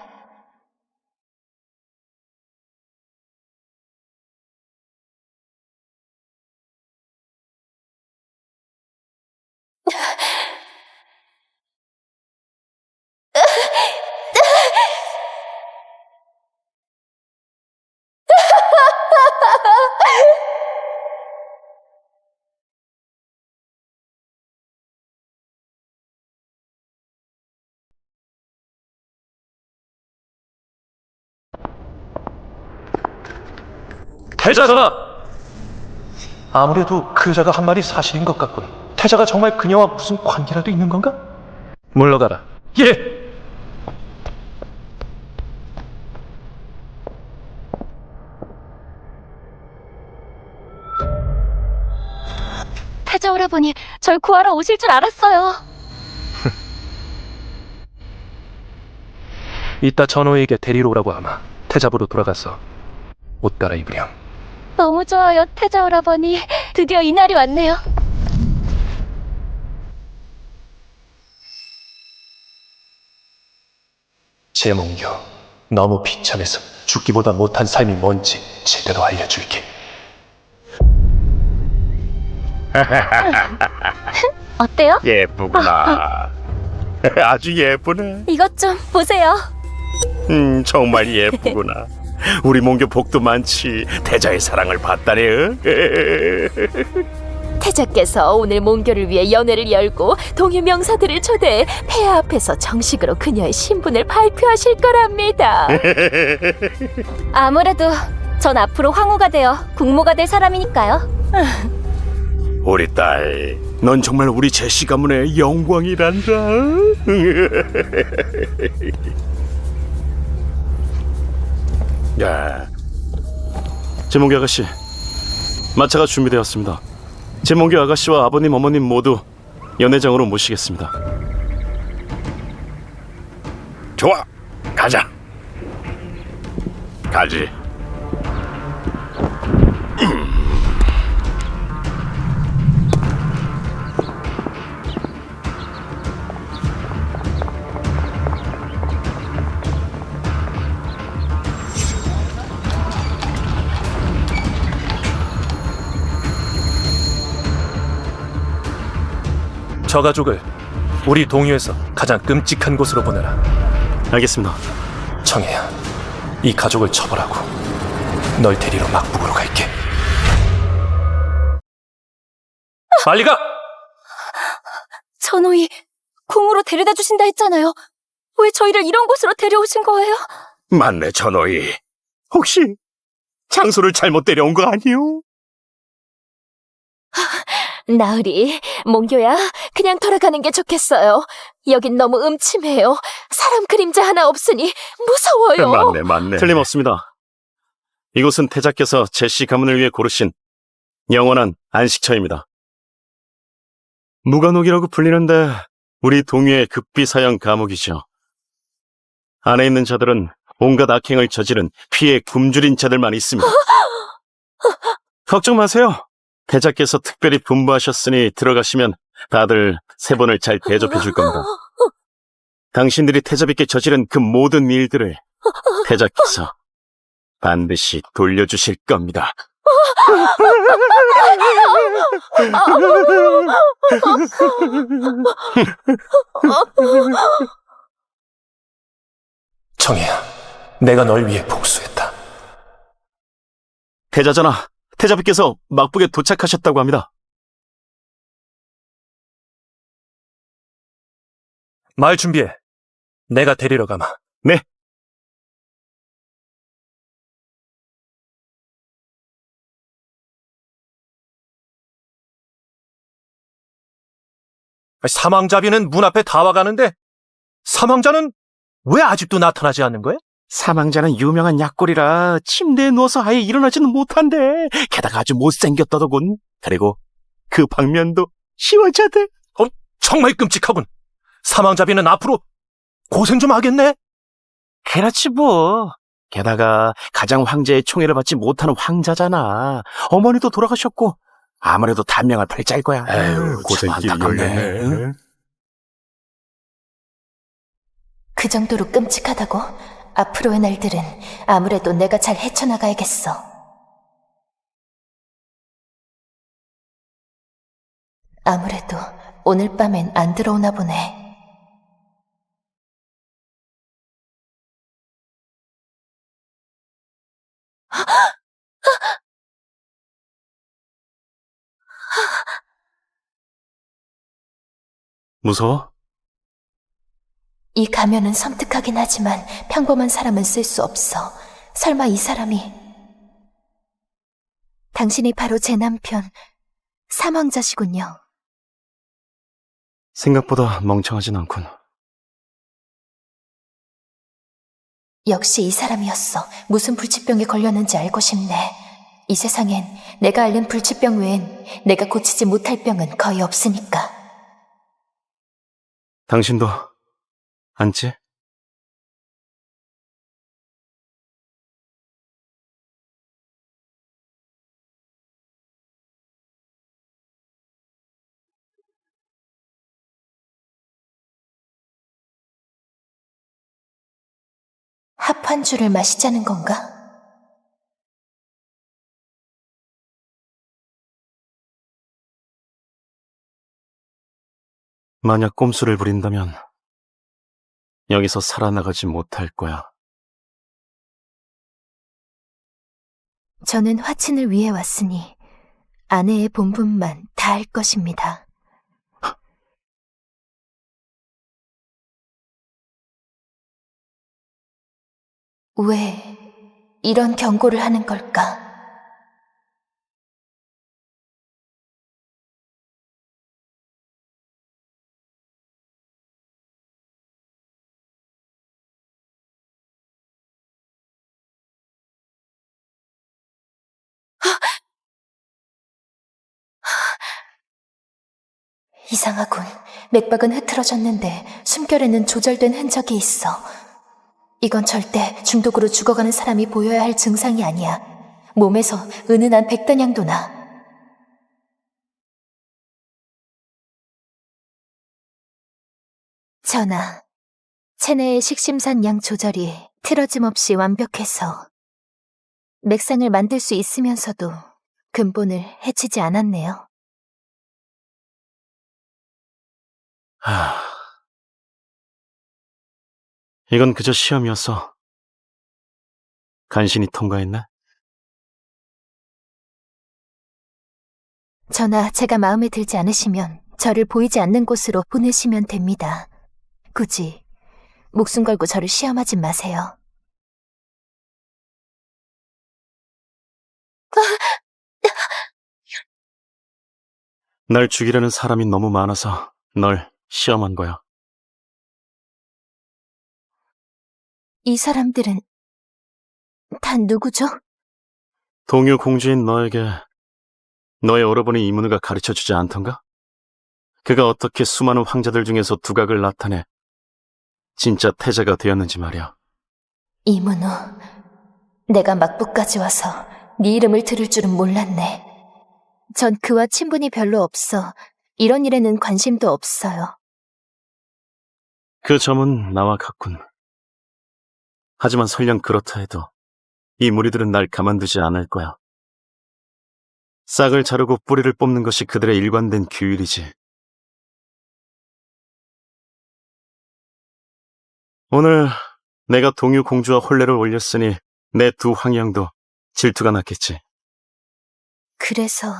태자가! 아무래도 그 여자가 한 말이 사실인 것 같군. 태자가 정말 그녀와 무슨 관계라도 있는 건가? 물러가라. 예! 태자 오라버니 절 구하러 오실 줄 알았어요. 이따 전호에게 데리러 오라고 하마. 태잡으로 돌아가서 옷 갈아입으렴. 너무 좋아요, 태자 오라버니. 드디어 이날이 왔네요. 제몽교, 너무 비참해서 죽기보다 못한 삶이 뭔지 제대로 알려줄게. 어때요? 예쁘구나. 아주 예쁘네. 이것 좀 보세요. 정말 예쁘구나. 우리 몽교 복도 많지. 태자의 사랑을 받다네. 태자께서 오늘 몽교를 위해 연회를 열고 동유 명사들을 초대해 폐하 앞에서 정식으로 그녀의 신분을 발표하실 거랍니다. 아무래도 전 앞으로 황후가 되어 국모가 될 사람이니까요. 우리 딸, 넌 정말 우리 제씨 가문의 영광이란다. 야, 제몽규 아가씨, 마차가 준비되었습니다. 제몽규 아가씨와 아버님, 어머님 모두 연회장으로 모시겠습니다. 좋아, 가자. 가지. 저 가족을 우리 동유에서 가장 끔찍한 곳으로 보내라. 알겠습니다. 청해야, 이 가족을 처벌하고 널 데리러 막북으로 갈게. 빨리 가! 전호이 궁으로 데려다 주신다 했잖아요. 왜 저희를 이런 곳으로 데려오신 거예요? 맞네, 전호이. 혹시 장소를 잘못 데려온 거 아니오? 나으리, 몽교야, 그냥 돌아가는 게 좋겠어요. 여긴 너무 음침해요. 사람 그림자 하나 없으니 무서워요. 맞네. 틀림없습니다. 이곳은 태자께서 제씨 가문을 위해 고르신 영원한 안식처입니다. 무간옥이라고 불리는데 우리 동유의 급비사형 감옥이죠. 안에 있는 자들은 온갖 악행을 저지른 피에 굶주린 자들만 있습니다. 걱정 마세요. 태자께서 특별히 분부하셨으니 들어가시면 다들 세 번을 잘 대접해 줄 겁니다. 당신들이 태자비께 저지른 그 모든 일들을 태자께서 반드시 돌려주실 겁니다. 청해야, 내가 널 위해 복수했다. 태자전하, 태자비께서 막북에 도착하셨다고 합니다. 말 준비해. 내가 데리러 가마. 네. 사망자비는 문 앞에 다 와가는데 사망자는 왜 아직도 나타나지 않는 거야? 사망자는 유명한 약골이라 침대에 누워서 아예 일어나지는 못한대. 게다가 아주 못생겼다더군. 그리고 그 방면도 시원자들. 정말 끔찍하군. 사망자비는 앞으로 고생 좀 하겠네. 그렇지 뭐. 게다가 가장 황제의 총애를 받지 못하는 황자잖아. 어머니도 돌아가셨고 아무래도 단명할 팔자일 거야. 에휴, 고생길이 열렸네. 그 정도로 끔찍하다고? 앞으로의 날들은 아무래도 내가 잘 헤쳐나가야겠어. 아무래도 오늘 밤엔 안 들어오나 보네. 무서워? 이 가면은 섬뜩하긴 하지만 평범한 사람은 쓸 수 없어. 설마 이 사람이 당신이 바로 제 남편 사망자시군요. 생각보다 멍청하진 않군. 역시 이 사람이었어. 무슨 불치병에 걸렸는지 알고 싶네. 이 세상엔 내가 앓는 불치병 외엔 내가 고치지 못할 병은 거의 없으니까. 당신도 앉지? 합환주를 마시자는 건가? 만약 꼼수를 부린다면 여기서 살아나가지 못할 거야. 저는 화친을 위해 왔으니 아내의 본분만 다할 것입니다. 왜 이런 경고를 하는 걸까? 이상하군. 맥박은 흐트러졌는데 숨결에는 조절된 흔적이 있어. 이건 절대 중독으로 죽어가는 사람이 보여야 할 증상이 아니야. 몸에서 은은한 백단향도 나. 전하, 체내의 식심산 양 조절이 틀어짐 없이 완벽해서 맥상을 만들 수 있으면서도 근본을 해치지 않았네요. 이건 그저 시험이었어. 간신히 통과했나? 전하, 제가 마음에 들지 않으시면 저를 보이지 않는 곳으로 보내시면 됩니다. 굳이 목숨 걸고 저를 시험하지 마세요. 날 죽이려는 사람이 너무 많아서 널 시험한 거야. 이 사람들은 다 누구죠? 동유 공주인 너에게 너의 오라버니 이문우가 가르쳐주지 않던가? 그가 어떻게 수많은 황자들 중에서 두각을 나타내 진짜 태자가 되었는지 말이야. 이문우, 내가 막부까지 와서 네 이름을 들을 줄은 몰랐네. 전 그와 친분이 별로 없어 이런 일에는 관심도 없어요. 그 점은 나와 같군. 하지만 설령 그렇다 해도 이 무리들은 날 가만두지 않을 거야. 싹을 자르고 뿌리를 뽑는 것이 그들의 일관된 규율이지. 오늘 내가 동유 공주와 혼례를 올렸으니 내 두 황양도 질투가 났겠지. 그래서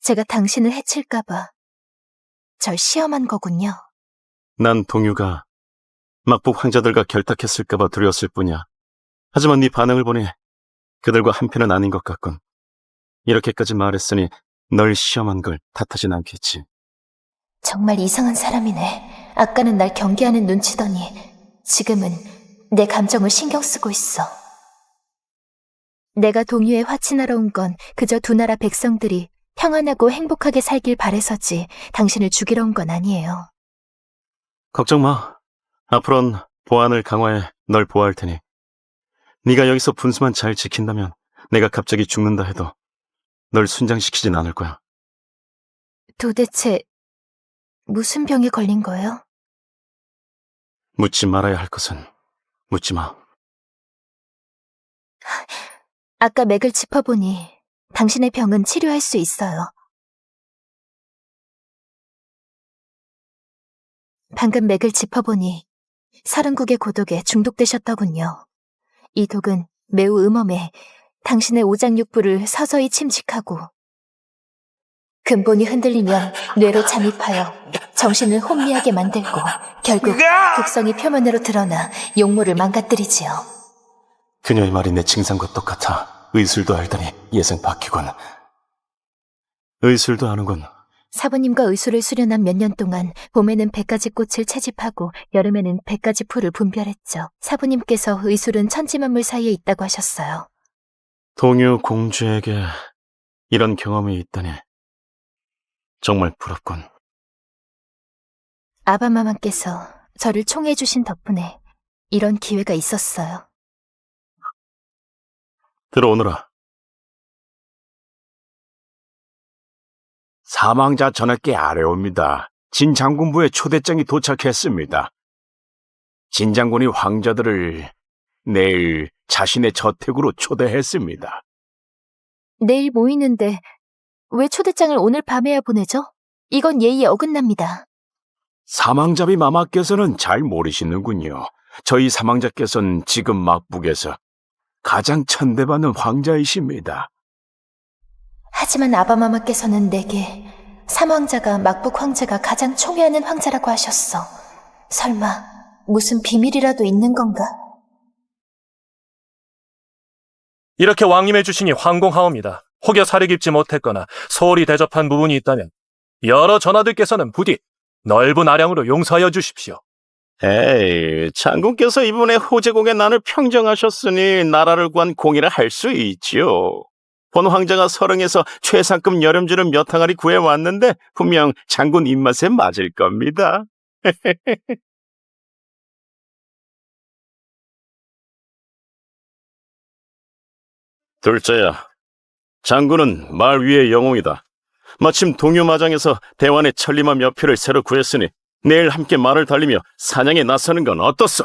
제가 당신을 해칠까봐 절 시험한 거군요. 난 동유가 막북 황자들과 결탁했을까봐 두려웠을 뿐이야. 하지만 네 반응을 보니 그들과 한편은 아닌 것 같군. 이렇게까지 말했으니 널 시험한 걸 탓하진 않겠지. 정말 이상한 사람이네. 아까는 날 경계하는 눈치더니 지금은 내 감정을 신경 쓰고 있어. 내가 동유에 화친하러 온 건 그저 두 나라 백성들이 평안하고 행복하게 살길 바래서지 당신을 죽이러 온 건 아니에요. 걱정 마. 앞으로는 보안을 강화해 널 보호할 테니 네가 여기서 분수만 잘 지킨다면 내가 갑자기 죽는다 해도 널 순장시키진 않을 거야. 도대체 무슨 병에 걸린 거예요? 묻지 말아야 할 것은 묻지 마. 아까 맥을 짚어보니 당신의 병은 치료할 수 있어요. 방금 맥을 짚어보니 39개 고독에 중독되셨더군요. 이 독은 매우 음험해 당신의 오장육부를 서서히 침식하고 근본이 흔들리면 뇌로 잠입하여 정신을 혼미하게 만들고 결국 독성이 표면으로 드러나 용모를 망가뜨리지요. 그녀의 말이 내 증상과 똑같아. 의술도 알다니 예생 바뀌군. 의술도 아는군. 사부님과 의술을 수련한 몇 년 동안 봄에는 100가지 꽃을 채집하고 여름에는 100가지 풀을 분별했죠. 사부님께서 의술은 천지만물 사이에 있다고 하셨어요. 동요 공주에게 이런 경험이 있다니 정말 부럽군. 아바마마께서 저를 총애해주신 덕분에 이런 기회가 있었어요. 들어오너라. 사망자 전하께 아뢰옵니다. 진 장군부의 초대장이 도착했습니다. 진 장군이 황자들을 내일 자신의 저택으로 초대했습니다. 내일 모이는데 왜 초대장을 오늘 밤에야 보내죠? 이건 예의에 어긋납니다. 사망자비 마마께서는 잘 모르시는군요. 저희 사망자께서는 지금 막북에서 가장 천대받는 황자이십니다. 하지만 아바마마께서는 내게 삼황자가 막북 황제가 가장 총애하는 황자라고 하셨어. 설마 무슨 비밀이라도 있는 건가? 이렇게 왕님의 주신이 황공하옵니다. 혹여 살이 깊지 못했거나 소홀히 대접한 부분이 있다면 여러 전하들께서는 부디 넓은 아량으로 용서하여 주십시오. 에이, 장군께서 이번에 호제공의 난을 평정하셨으니 나라를 구한 공이라 할 수 있지요. 본 황자가 서릉에서 최상급 여름주를 몇 항아리 구해왔는데 분명 장군 입맛에 맞을 겁니다. 둘째야, 장군은 말 위의 영웅이다. 마침 동요마장에서 대환의 천리마 몇 표를 새로 구했으니 내일 함께 말을 달리며 사냥에 나서는 건 어떻소?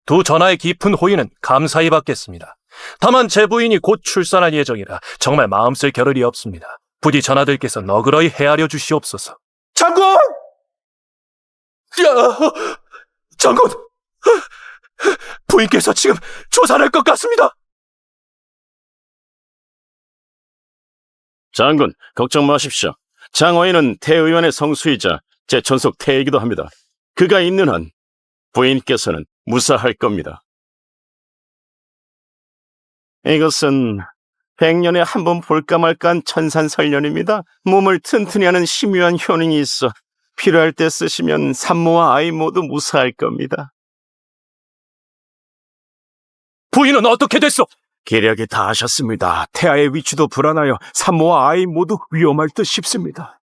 두 전하의 깊은 호의는 감사히 받겠습니다. 다만 제 부인이 곧 출산할 예정이라 정말 마음 쓸 겨를이 없습니다. 부디 전하들께서 너그러이 헤아려 주시옵소서. 장군! 야, 장군! 부인께서 지금 조산할 것 같습니다. 장군, 걱정 마십시오. 장어인은 태의원의 성수이자 제 전속 태이기도 합니다. 그가 있는 한 부인께서는 무사할 겁니다. 이것은 100년에 한 번 볼까 말까한 천산설련입니다. 몸을 튼튼히 하는 심유한 효능이 있어 필요할 때 쓰시면 산모와 아이 모두 무사할 겁니다. 부인은 어떻게 됐소? 계략이 다 하셨습니다. 태아의 위치도 불안하여 산모와 아이 모두 위험할 듯 싶습니다.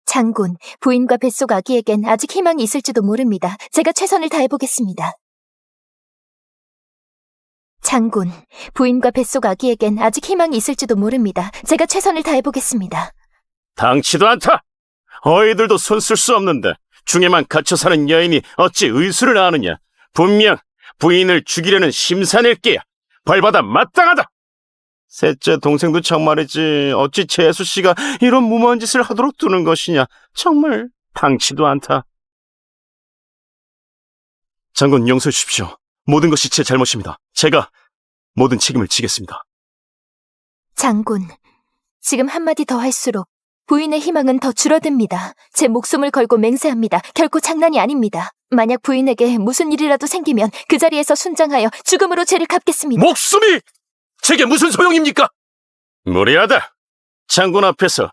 장군, 부인과 뱃속 아기에겐 아직 희망이 있을지도 모릅니다. 제가 최선을 다해보겠습니다. 장군, 부인과 뱃속 아기에겐 아직 희망이 있을지도 모릅니다. 제가 최선을 다해보겠습니다. 당치도 않다. 어이들도 손 쓸 수 없는데 중에만 갇혀 사는 여인이 어찌 의술을 아느냐. 분명 부인을 죽이려는 심산일기야. 벌받아 마땅하다. 셋째 동생도 정말이지 어찌 재수씨가 이런 무모한 짓을 하도록 두는 것이냐. 정말 당치도 않다. 장군 용서해 주십시오. 모든 것이 제 잘못입니다. 제가 모든 책임을 지겠습니다. 장군, 지금 한마디 더 할수록 부인의 희망은 더 줄어듭니다. 제 목숨을 걸고 맹세합니다. 결코 장난이 아닙니다. 만약 부인에게 무슨 일이라도 생기면 그 자리에서 순장하여 죽음으로 죄를 갚겠습니다. 목숨이 제게 무슨 소용입니까? 무리하다. 장군 앞에서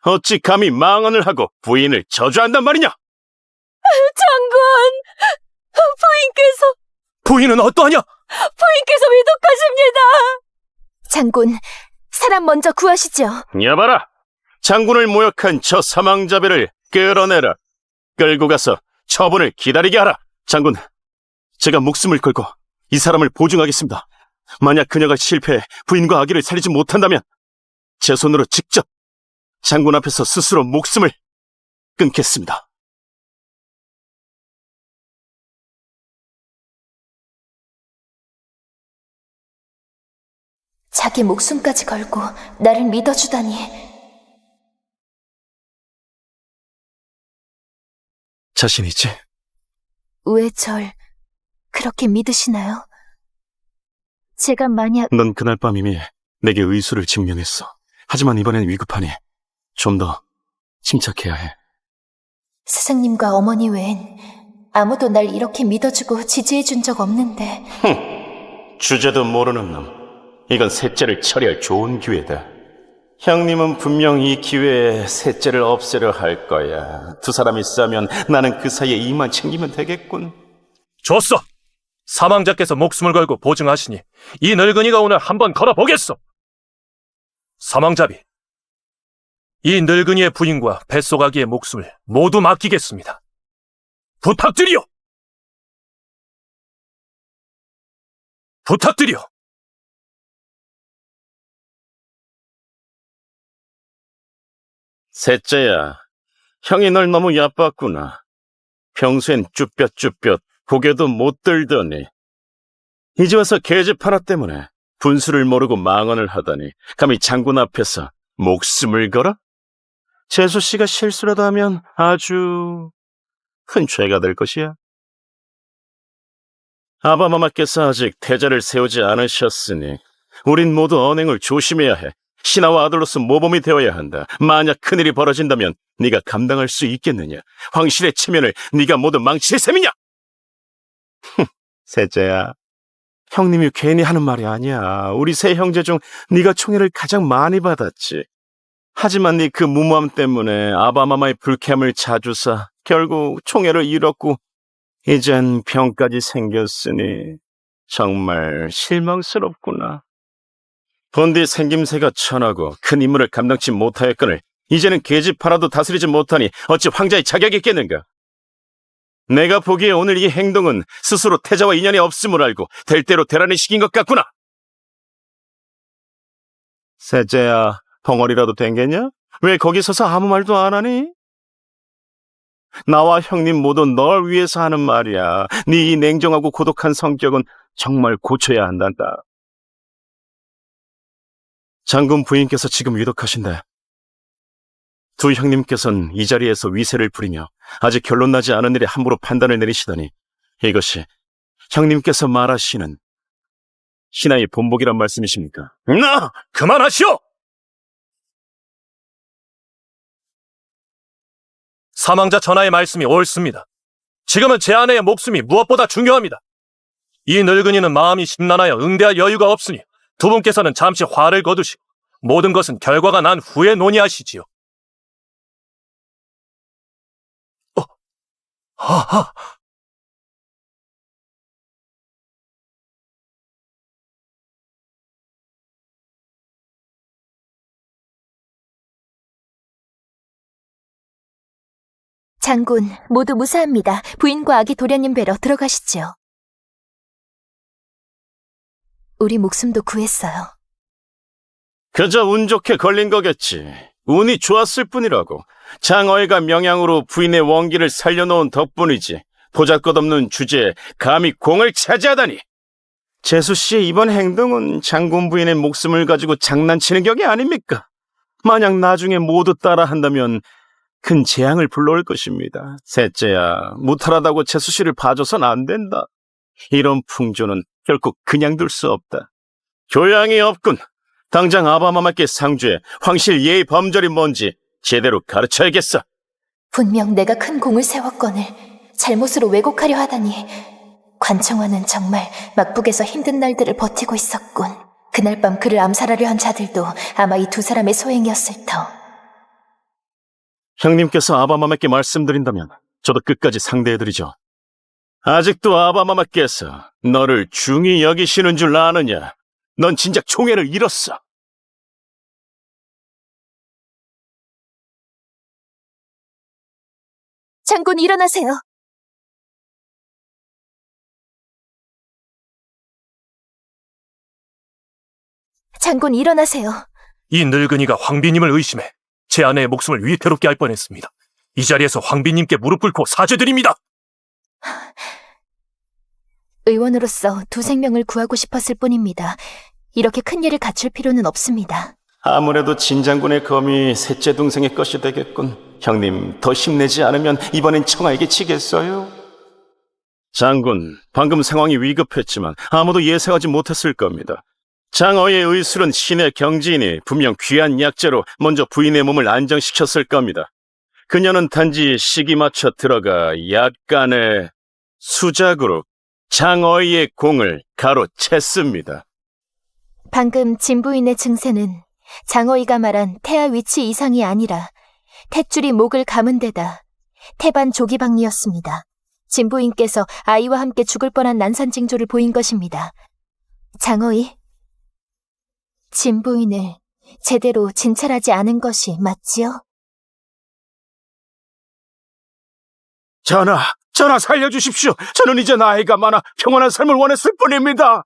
어찌 감히 망언을 하고 부인을 저주한단 말이냐? 장군! 부인께서 부인은 어떠하냐? 위독하십니다! 장군, 사람 먼저 구하시죠. 여봐라. 장군을 모욕한 저 사망자배를 끌어내라. 끌고 가서 처분을 기다리게 하라. 장군, 제가 목숨을 걸고 이 사람을 보증하겠습니다. 만약 그녀가 실패해 부인과 아기를 살리지 못한다면 제 손으로 직접 장군 앞에서 스스로 목숨을 끊겠습니다. 자기 목숨까지 걸고 나를 믿어주다니. 자신 있지? 왜 절 그렇게 믿으시나요? 제가 만약 넌 그날 밤 이미 내게 의술을 증명했어. 하지만 이번엔 위급하니 좀 더 침착해야 해. 스승님과 어머니 외엔 아무도 날 이렇게 믿어주고 지지해준 적 없는데. 주제도 모르는 놈. 이건 셋째를 처리할 좋은 기회다. 형님은 분명 이 기회에 셋째를 없애려 할 거야. 두 사람이 싸면 나는 그 사이에 이만 챙기면 되겠군. 좋소. 사망자께서 목숨을 걸고 보증하시니 이 늙은이가 오늘 한번 걸어보겠소. 사망자비, 이 늙은이의 부인과 뱃속아기의 목숨을 모두 맡기겠습니다. 부탁드리오! 부탁드리오! 셋째야, 형이 널 너무 얕봤구나. 평소엔 쭈뼛쭈뼛 고개도 못 들더니 이제 와서 계집 하나 때문에 분수를 모르고 망언을 하다니 감히 장군 앞에서 목숨을 걸어? 재수 씨가 실수라도 하면 아주 큰 죄가 될 것이야. 아바마마께서 아직 태자를 세우지 않으셨으니 우린 모두 언행을 조심해야 해. 신하와 아들로서 모범이 되어야 한다. 만약 큰일이 벌어진다면 네가 감당할 수 있겠느냐? 황실의 체면을 네가 모두 망칠 셈이냐? 셋째야, 형님이 괜히 하는 말이 아니야. 우리 세 형제 중 네가 총애를 가장 많이 받았지. 하지만 네 그 무모함 때문에 아바마마의 불쾌함을 자주사 결국 총애를 잃었고 이젠 병까지 생겼으니 정말 실망스럽구나. 본디 생김새가 천하고 큰 임무를 감당치 못하였거늘 이제는 계집 하나도 다스리지 못하니 어찌 황자의 자격이 있겠는가? 내가 보기에 오늘 이 행동은 스스로 태자와 인연이 없음을 알고 될 대로 되라는 식인 것 같구나. 셋째야, 벙어리라도 된겠냐? 왜 거기 서서 아무 말도 안 하니? 나와 형님 모두 널 위해서 하는 말이야. 네 이 냉정하고 고독한 성격은 정말 고쳐야 한단다. 장군 부인께서 지금 위독하신데 두 형님께서는 이 자리에서 위세를 부리며 아직 결론 나지 않은 일에 함부로 판단을 내리시다니 이것이 형님께서 말하시는 신하의 본복이란 말씀이십니까? 그만하시오! 사망자 전하의 말씀이 옳습니다. 지금은 제 아내의 목숨이 무엇보다 중요합니다. 이 늙은이는 마음이 심란하여 응대할 여유가 없으니 두 분께서는 잠시 화를 거두시고 모든 것은 결과가 난 후에 논의하시지요. 하하. 장군, 모두 무사합니다. 부인과 아기 도련님 뵈러 들어가시죠. 우리 목숨도 구했어요. 그저 운 좋게 걸린 거겠지. 운이 좋았을 뿐이라고. 장어이가 명양으로 부인의 원기를 살려놓은 덕분이지. 보잘것없는 주제에 감히 공을 차지하다니. 재수씨의 이번 행동은 장군 부인의 목숨을 가지고 장난치는 격이 아닙니까? 만약 나중에 모두 따라한다면 큰 재앙을 불러올 것입니다. 셋째야, 무탈하다고 재수씨를 봐줘선 안 된다. 이런 풍조는 결코 그냥 둘 수 없다. 교양이 없군. 당장 아바마마께 상주해 황실 예의 범절이 뭔지 제대로 가르쳐야겠어. 분명 내가 큰 공을 세웠거늘 잘못으로 왜곡하려 하다니. 관청화는 정말 막북에서 힘든 날들을 버티고 있었군. 그날 밤 그를 암살하려 한 자들도 아마 이 두 사람의 소행이었을 터. 형님께서 아바마마께 말씀드린다면 저도 끝까지 상대해드리죠. 아직도 아바마마께서 너를 중히 여기시는 줄 아느냐? 넌 진작 총애를 잃었어. 장군, 일어나세요. 장군, 일어나세요. 이 늙은이가 황비님을 의심해 제 아내의 목숨을 위태롭게 할 뻔했습니다. 이 자리에서 황비님께 무릎 꿇고 사죄드립니다. 의원으로서 두 생명을 구하고 싶었을 뿐입니다. 이렇게 큰 일을 갖출 필요는 없습니다. 아무래도 진장군의 검이 셋째 동생의 것이 되겠군. 형님, 더 힘내지 않으면 이번엔 청아에게 치겠어요? 장군, 방금 상황이 위급했지만 아무도 예상하지 못했을 겁니다. 장어의 의술은 신의 경지이니 분명 귀한 약재로 먼저 부인의 몸을 안정시켰을 겁니다. 그녀는 단지 시기 맞춰 들어가 약간의 수작으로 장어의 공을 가로챘습니다. 방금 진부인의 증세는 장어이가 말한 태아 위치 이상이 아니라 탯줄이 목을 감은 데다 태반 조기박리였습니다. 진부인께서 아이와 함께 죽을 뻔한 난산 징조를 보인 것입니다. 장어이, 진부인을 제대로 진찰하지 않은 것이 맞지요? 전하 살려주십시오. 저는 이제 나이가 많아 평온한 삶을 원했을 뿐입니다.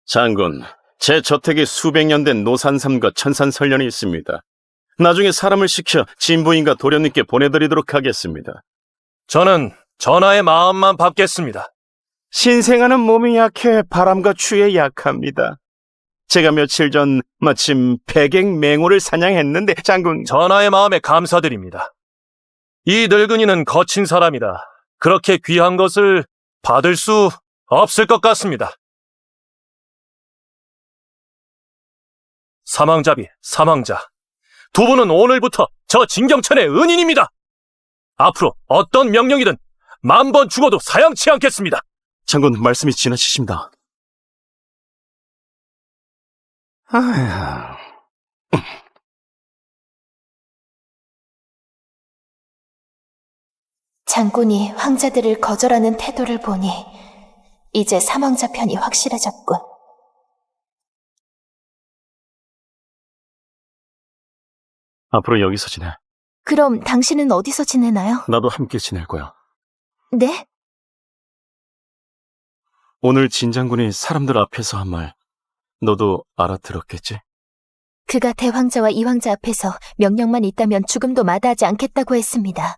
장군, 제 저택에 수백 년 된 노산삼과 천산설련이 있습니다. 나중에 사람을 시켜 진부인과 도련님께 보내드리도록 하겠습니다. 저는 전하의 마음만 받겠습니다. 신생아는 몸이 약해 바람과 추위에 약합니다. 제가 며칠 전 마침 백액맹호를 사냥했는데 장군, 전하의 마음에 감사드립니다. 이 늙은이는 거친 사람이다. 그렇게 귀한 것을 받을 수 없을 것 같습니다. 사망자비, 사망자. 두 분은 오늘부터 저 진경천의 은인입니다. 앞으로 어떤 명령이든 10,000번 죽어도 사양치 않겠습니다. 장군 말씀이 지나치십니다. 아휴... 장군이 황자들을 거절하는 태도를 보니 이제 사망자 편이 확실해졌군. 앞으로 여기서 지내. 그럼 당신은 어디서 지내나요? 나도 함께 지낼 거야. 네? 오늘 진 장군이 사람들 앞에서 한 말, 너도 알아들었겠지? 그가 대황자와 이황자 앞에서 명령만 있다면 죽음도 마다하지 않겠다고 했습니다.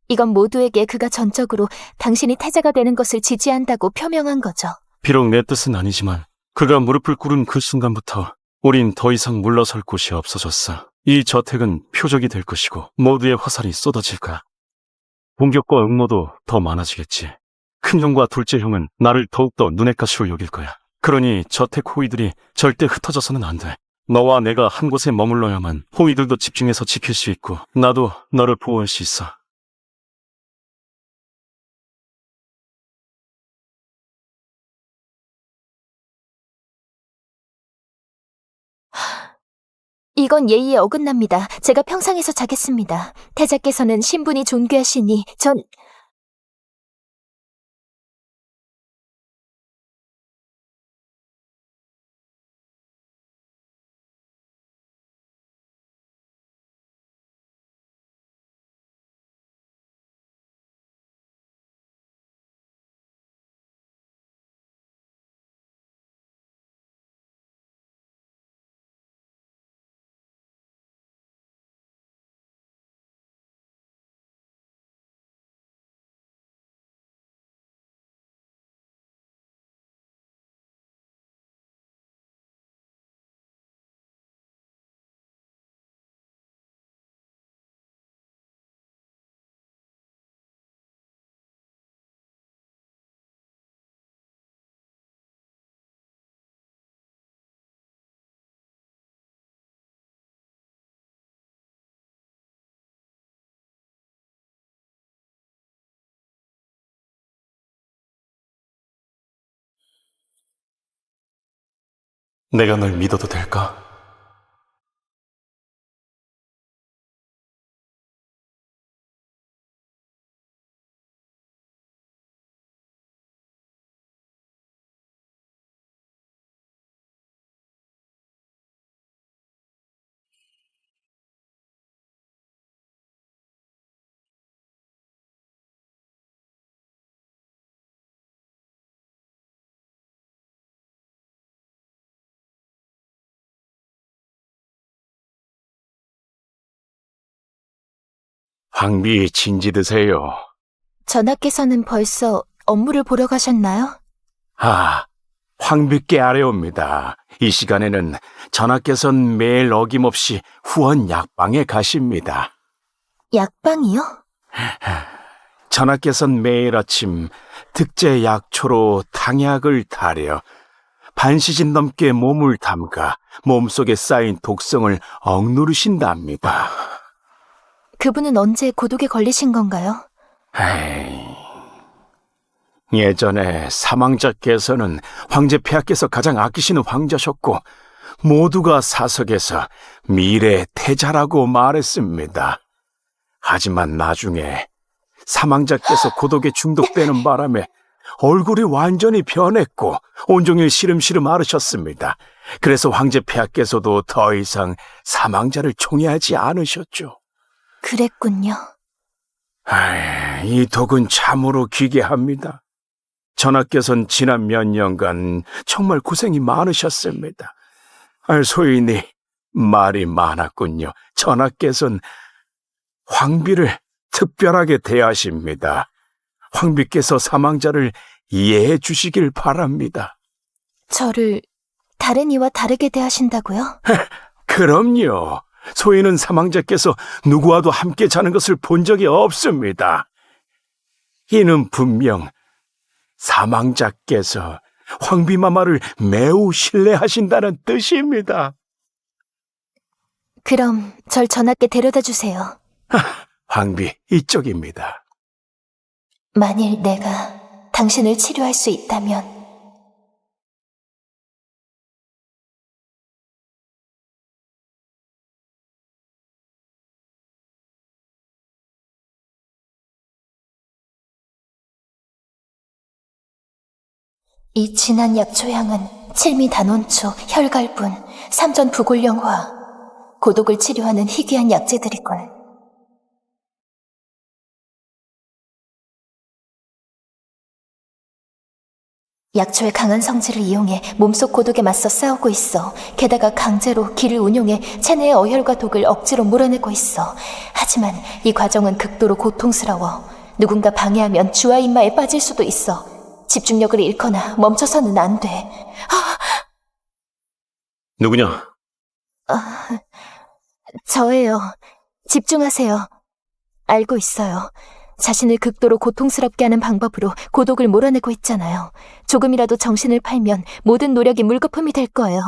이건 모두에게 그가 전적으로 당신이 태자가 되는 것을 지지한다고 표명한 거죠. 비록 내 뜻은 아니지만 그가 무릎을 꿇은 그 순간부터 우린 더 이상 물러설 곳이 없어졌어. 이 저택은 표적이 될 것이고 모두의 화살이 쏟아질 거야. 공격과 응모도 더 많아지겠지. 큰형과 둘째 형은 나를 더욱더 눈엣 가시로 여길 거야. 그러니 저택 호위들이 절대 흩어져서는 안 돼. 너와 내가 한 곳에 머물러야만 호위들도 집중해서 지킬 수 있고 나도 너를 보호할 수 있어. 이건 예의에 어긋납니다. 제가 평상에서 자겠습니다. 태자께서는 신분이 존귀하시니 전... 내가 널 믿어도 될까? 황비 진지 드세요. 전하께서는 벌써 업무를 보러 가셨나요? 황비께 아뢰옵니다. 이 시간에는 전하께서는 매일 어김없이 후원 약방에 가십니다. 약방이요? 전하께서는 매일 아침 특제 약초로 당약을 타려 반시즌 넘게 몸을 담가 몸속에 쌓인 독성을 억누르신답니다. 그분은 언제 고독에 걸리신 건가요? 예전에 사망자께서는 황제 폐하께서 가장 아끼시는 황자셨고 모두가 사석에서 미래의 태자라고 말했습니다. 하지만 나중에 사망자께서 고독에 중독되는 바람에 얼굴이 완전히 변했고 온종일 시름시름 앓으셨습니다. 그래서 황제 폐하께서도 더 이상 사망자를 총애하지 않으셨죠. 그랬군요. 이 독은 참으로 기괴합니다. 전하께서는 지난 몇 년간 정말 고생이 많으셨습니다. 소인이 말이 많았군요. 전하께서는 황비를 특별하게 대하십니다. 황비께서 사망자를 이해해 주시길 바랍니다. 저를 다른 이와 다르게 대하신다고요? 그럼요. 소인은 사망자께서 누구와도 함께 자는 것을 본 적이 없습니다. 이는 분명 사망자께서 황비마마를 매우 신뢰하신다는 뜻입니다. 그럼 절 전하께 데려다 주세요. 황비, 이쪽입니다. 만일 내가 당신을 치료할 수 있다면 이 진한 약초향은 칠미단원초, 혈갈분, 삼전부골령화, 고독을 치료하는 희귀한 약재들이군. 약초의 강한 성질을 이용해 몸속 고독에 맞서 싸우고 있어. 게다가 강제로 기를 운용해 체내의 어혈과 독을 억지로 몰아내고 있어. 하지만 이 과정은 극도로 고통스러워. 누군가 방해하면 주와 인마에 빠질 수도 있어. 집중력을 잃거나 멈춰서는 안 돼. 누구냐? 저예요. 집중하세요. 알고 있어요. 자신을 극도로 고통스럽게 하는 방법으로 고독을 몰아내고 있잖아요. 조금이라도 정신을 팔면 모든 노력이 물거품이 될 거예요.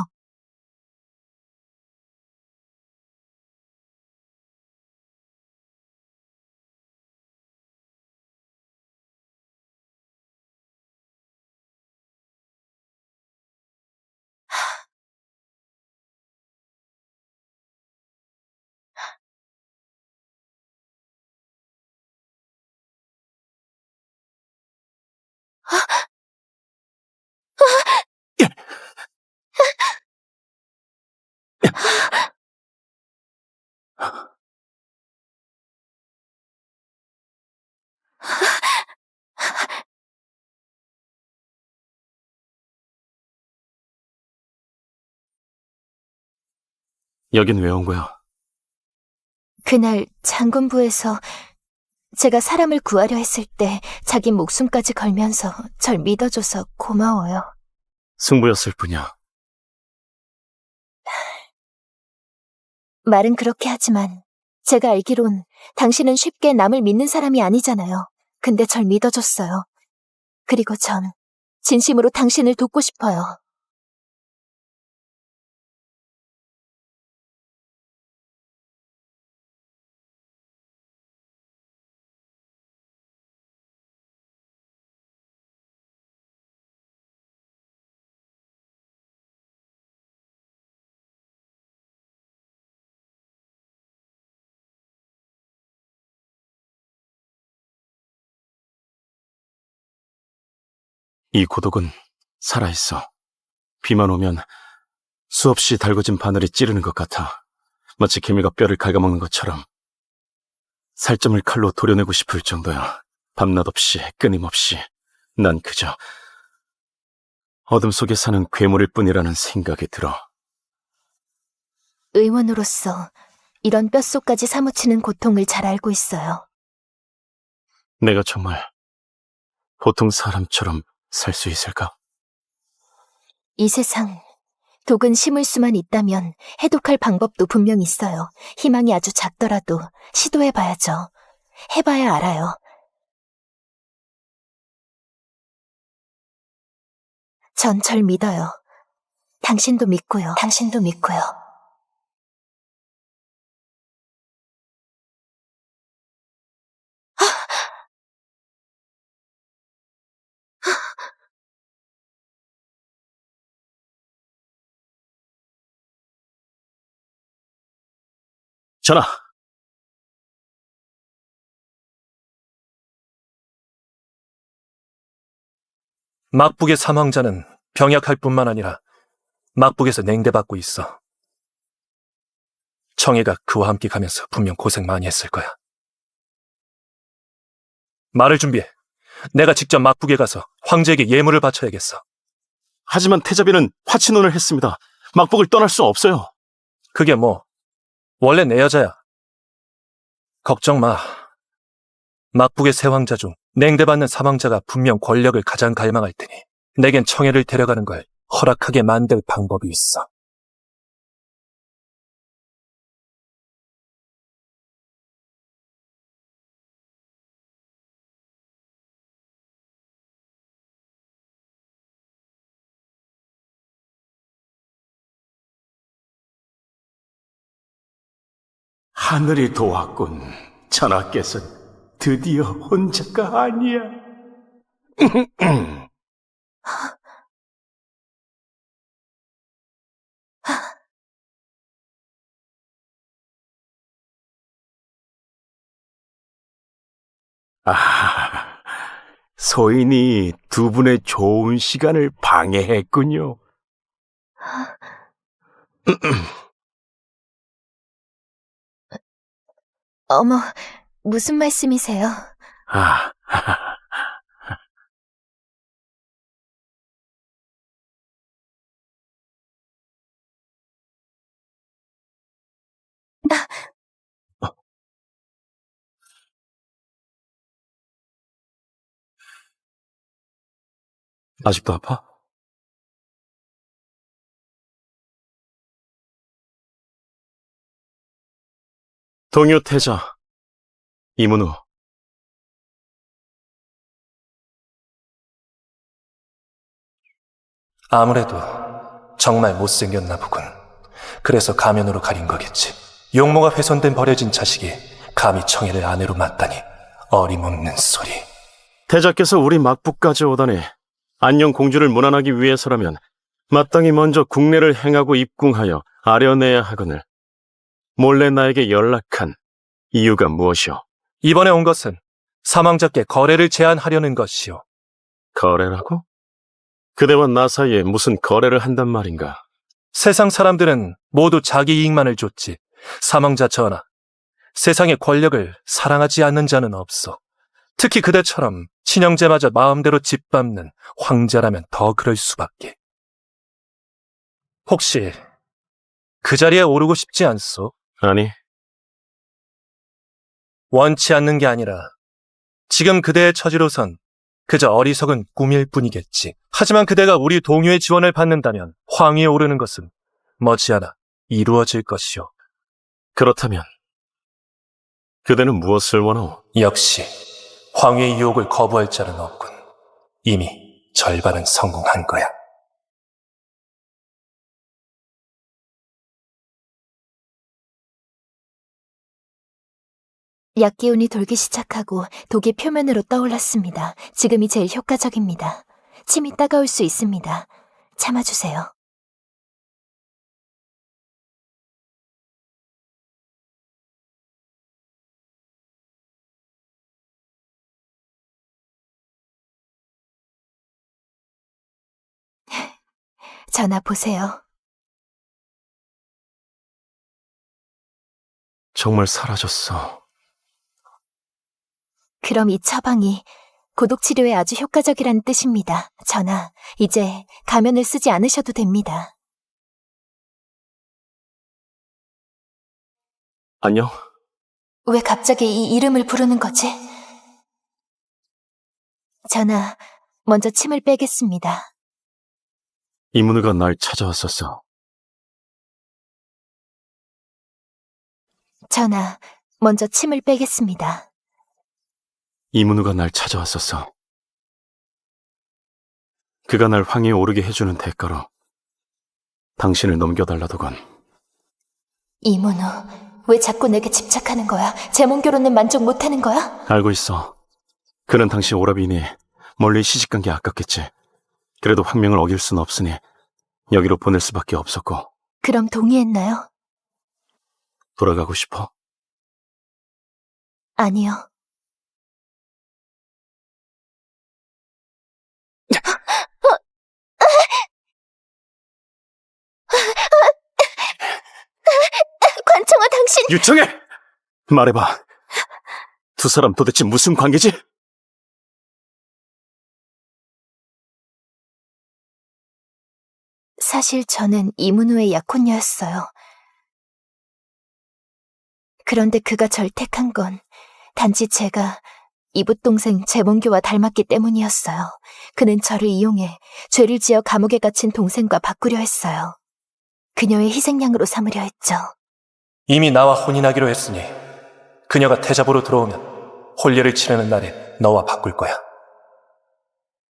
여긴 왜 온 거야? 그날 장군부에서 제가 사람을 구하려 했을 때 자기 목숨까지 걸면서 절 믿어줘서 고마워요. 승부였을 뿐이야. 말은 그렇게 하지만 제가 알기론 당신은 쉽게 남을 믿는 사람이 아니잖아요. 근데 절 믿어줬어요. 그리고 전 진심으로 당신을 돕고 싶어요. 이 고독은 살아있어. 비만 오면 수없이 달궈진 바늘이 찌르는 것 같아. 마치 개미가 뼈를 갉아먹는 것처럼. 살점을 칼로 도려내고 싶을 정도야. 밤낮 없이 끊임없이. 난 그저 어둠 속에 사는 괴물일 뿐이라는 생각이 들어. 의원으로서 이런 뼛속까지 사무치는 고통을 잘 알고 있어요. 내가 정말 보통 사람처럼 살 수 있을까? 이 세상 독은 심을 수만 있다면 해독할 방법도 분명 있어요. 희망이 아주 작더라도 시도해봐야죠. 해봐야 알아요. 전 절 믿어요. 당신도 믿고요. 당신도 믿고요. 전하, 막북의 사망자는 병약할 뿐만 아니라 막북에서 냉대받고 있어. 청해가 그와 함께 가면서 분명 고생 많이 했을 거야. 말을 준비해. 내가 직접 막북에 가서 황제에게 예물을 바쳐야겠어. 하지만 태자비는 화친혼을 했습니다. 막북을 떠날 수 없어요. 그게 뭐, 원래 내 여자야. 걱정 마. 막북의 세 왕자 중 냉대받는 사망자가 분명 권력을 가장 갈망할 테니 내겐 청해를 데려가는 걸 허락하게 만들 방법이 있어. 하늘이 도왔군. 전하께서 드디어 혼자가 아니야. 아, 소인이 두 분의 좋은 시간을 방해했군요. 어머, 무슨 말씀이세요? 아, 아직도 아파? 동요 태자, 이문우. 아무래도 정말 못생겼나 보군. 그래서 가면으로 가린 거겠지. 용모가 훼손된 버려진 자식이 감히 청해를 아내로 맞다니 어림없는 소리. 태자께서 우리 막북까지 오다니 안녕 공주를 문안하기 위해서라면 마땅히 먼저 국내를 행하고 입궁하여 아려내야 하거늘 몰래 나에게 연락한 이유가 무엇이오? 이번에 온 것은 사망자께 거래를 제안하려는 것이오. 거래라고? 그대와 나 사이에 무슨 거래를 한단 말인가? 세상 사람들은 모두 자기 이익만을 쫓지. 사망자 전하, 세상의 권력을 사랑하지 않는 자는 없어. 특히 그대처럼 친형제마저 마음대로 짓밟는 황제라면 더 그럴 수밖에. 혹시 그 자리에 오르고 싶지 않소? 아니, 원치 않는 게 아니라 지금 그대의 처지로선 그저 어리석은 꿈일 뿐이겠지. 하지만 그대가 우리 동요의 지원을 받는다면 황위에 오르는 것은 머지않아 이루어질 것이오. 그렇다면 그대는 무엇을 원하오? 역시 황위의 유혹을 거부할 자는 없군. 이미 절반은 성공한 거야. 약기운이 돌기 시작하고 독이 표면으로 떠올랐습니다. 지금이 제일 효과적입니다. 침이 따가울 수 있습니다. 참아주세요. 전화 보세요. 정말 사라졌어. 그럼 이 처방이 고독 치료에 아주 효과적이라는 뜻입니다. 전하, 이제 가면을 쓰지 않으셔도 됩니다. 안녕? 왜 갑자기 이 이름을 부르는 거지? 전하, 먼저 침을 빼겠습니다. 이문우가 날 찾아왔었어. 전하, 먼저 침을 빼겠습니다. 이문우가 날 찾아왔었어. 그가 날 황위에 오르게 해주는 대가로 당신을 넘겨달라더군. 이문우, 왜 자꾸 내게 집착하는 거야? 제몽교로는 만족 못하는 거야? 알고 있어. 그는 당신 오라비니 멀리 시집간 게 아깝겠지. 그래도 황명을 어길 순 없으니 여기로 보낼 수밖에 없었고. 그럼 동의했나요? 돌아가고 싶어? 아니요. 관청아, 당신... 유청해! 말해봐. 두 사람 도대체 무슨 관계지? 사실 저는 이문우의 약혼녀였어요. 그런데 그가 절 택한 건 단지 제가 이붓동생 재몽규와 닮았기 때문이었어요. 그는 저를 이용해 죄를 지어 감옥에 갇힌 동생과 바꾸려 했어요. 그녀의 희생양으로 삼으려 했죠. 이미 나와 혼인하기로 했으니 그녀가 태자보로 들어오면 혼례를 치르는 날에 너와 바꿀 거야.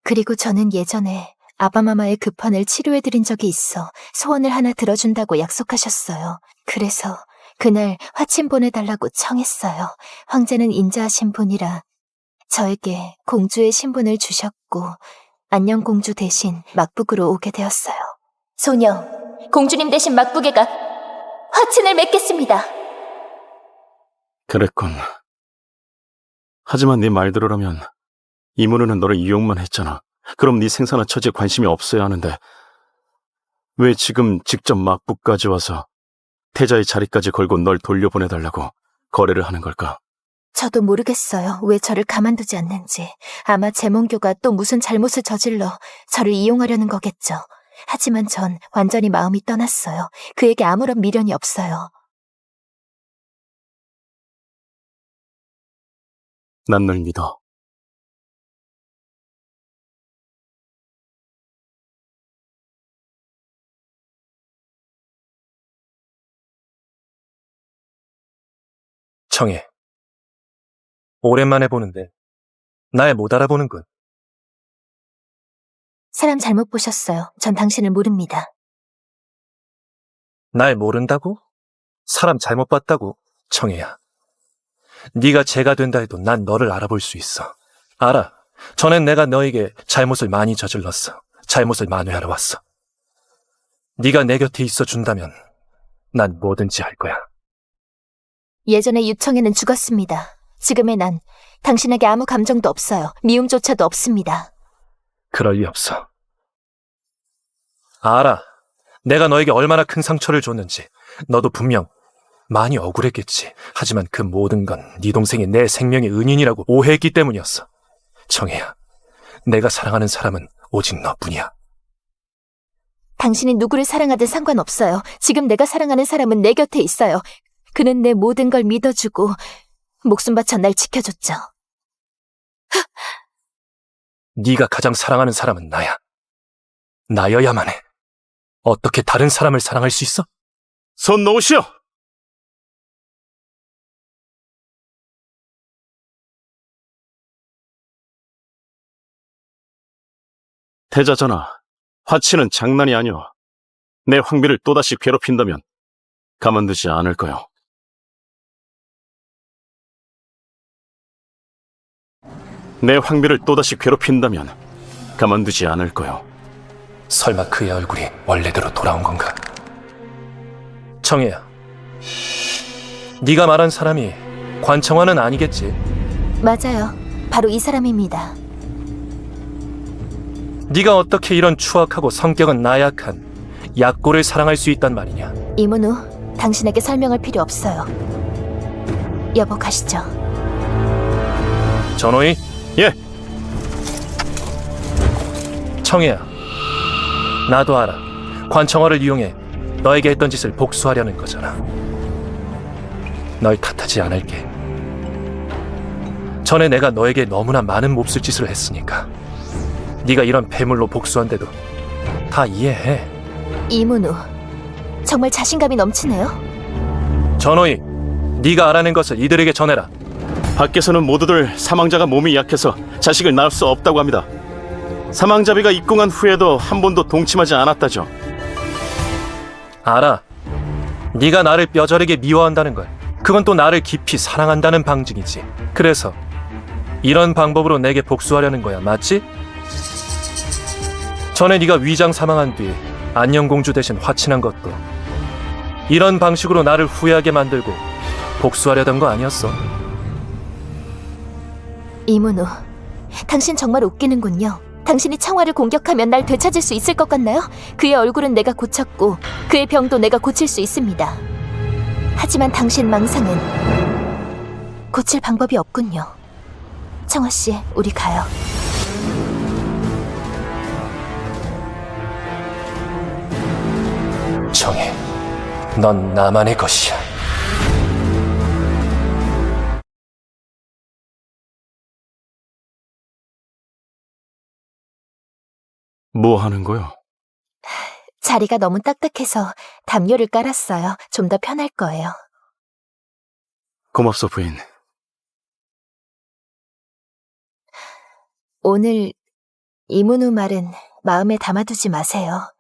그리고 저는 예전에 아바마마의 급환을 치료해드린 적이 있어 소원을 하나 들어준다고 약속하셨어요. 그래서 그날 화침 보내달라고 청했어요. 황제는 인자하신 분이라 저에게 공주의 신분을 주셨고 안녕공주 대신 막북으로 오게 되었어요. 소녀, 공주님 대신 막북에가 화친을 맺겠습니다. 그랬군. 하지만 네 말대로라면 이문우는 너를 이용만 했잖아. 그럼 네 생사나 처지에 관심이 없어야 하는데 왜 지금 직접 막북까지 와서 태자의 자리까지 걸고 널 돌려보내달라고 거래를 하는 걸까? 저도 모르겠어요. 왜 저를 가만두지 않는지. 아마 재몽교가 또 무슨 잘못을 저질러 저를 이용하려는 거겠죠. 하지만 전 완전히 마음이 떠났어요. 그에게 아무런 미련이 없어요. 난 널 믿어. 청해. 오랜만에 보는데 날 못 알아보는군. 사람 잘못 보셨어요. 전 당신을 모릅니다. 날 모른다고? 사람 잘못 봤다고? 청해야. 네가 죄가 된다 해도 난 너를 알아볼 수 있어. 알아. 전엔 내가 너에게 잘못을 많이 저질렀어. 잘못을 만회하러 왔어. 네가 내 곁에 있어 준다면 난 뭐든지 할 거야. 예전에 유청에는 죽었습니다. 지금의 난 당신에게 아무 감정도 없어요. 미움조차도 없습니다. 그럴 리 없어. 알아. 내가 너에게 얼마나 큰 상처를 줬는지. 너도 분명 많이 억울했겠지. 하지만 그 모든 건 네 동생이 내 생명의 은인이라고 오해했기 때문이었어. 청해야, 내가 사랑하는 사람은 오직 너뿐이야. 당신이 누구를 사랑하든 상관없어요. 지금 내가 사랑하는 사람은 내 곁에 있어요. 그는 내 모든 걸 믿어주고 목숨 바쳐 날 지켜줬죠. 네가 가장 사랑하는 사람은 나야. 나여야만 해. 어떻게 다른 사람을 사랑할 수 있어? 손 놓으시오! 태자 전하, 화치는 장난이 아니오. 내 황비를 또다시 괴롭힌다면 가만두지 않을 거요. 내 황비를 또다시 괴롭힌다면 가만두지 않을 거요. 설마 그의 얼굴이 원래대로 돌아온 건가? 청해야, 네가 말한 사람이 관청화는 아니겠지? 맞아요. 바로 이 사람입니다. 네가 어떻게 이런 추악하고 성격은 나약한 약고를 사랑할 수 있단 말이냐? 이문우, 당신에게 설명할 필요 없어요. 여보, 가시죠. 전호희? 예! 청해야, 나도 알아. 관청화를 이용해 너에게 했던 짓을 복수하려는 거잖아. 널 탓하지 않을게. 전에 내가 너에게 너무나 많은 몹쓸 짓을 했으니까. 네가 이런 패물로 복수한데도 다 이해해. 이문우, 정말 자신감이 넘치네요. 전호희, 네가 알아낸 것을 이들에게 전해라. 밖에서는 모두들 사망자가 몸이 약해서 자식을 낳을 수 없다고 합니다. 사망자비가 입궁한 후에도 한 번도 동침하지 않았다죠. 알아. 네가 나를 뼈저리게 미워한다는 걸. 그건 또 나를 깊이 사랑한다는 방증이지. 그래서 이런 방법으로 내게 복수하려는 거야, 맞지? 전에 네가 위장 사망한 뒤 안녕공주 대신 화친한 것도 이런 방식으로 나를 후회하게 만들고 복수하려던 거 아니었어? 이문우, 당신 정말 웃기는군요. 당신이 청아를 공격하면 날 되찾을 수 있을 것 같나요? 그의 얼굴은 내가 고쳤고 그의 병도 내가 고칠 수 있습니다. 하지만 당신 망상은 고칠 방법이 없군요. 청아 씨, 우리 가요. 정해, 넌 나만의 것이야. 뭐 하는 거요? 자리가 너무 딱딱해서 담요를 깔았어요. 좀 더 편할 거예요. 고맙소, 부인. 오늘 이문우 말은 마음에 담아두지 마세요.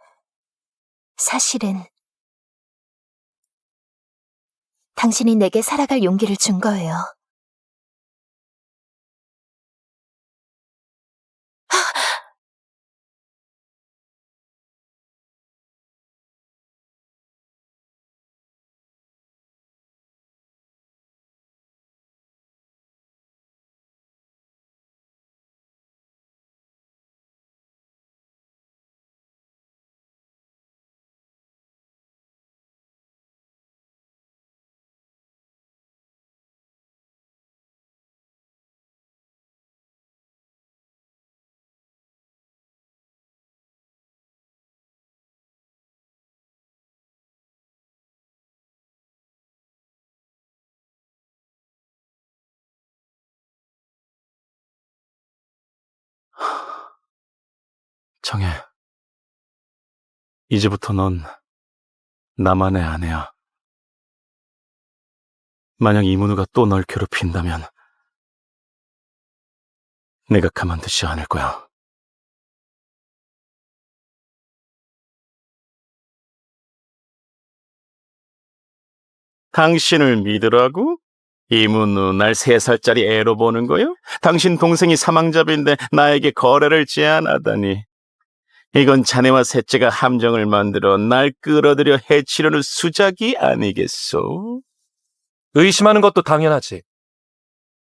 사실은 당신이 내게 살아갈 용기를 준 거예요. 정해. 이제부터 넌 나만의 아내야. 만약 이문우가 또 널 괴롭힌다면 내가 가만두지 않을 거야. 당신을 믿으라고? 이문우 날 3살짜리 애로 보는 거요? 당신 동생이 사망자빈데 나에게 거래를 제안하다니. 이건 자네와 셋째가 함정을 만들어 날 끌어들여 해치려는 수작이 아니겠소? 의심하는 것도 당연하지.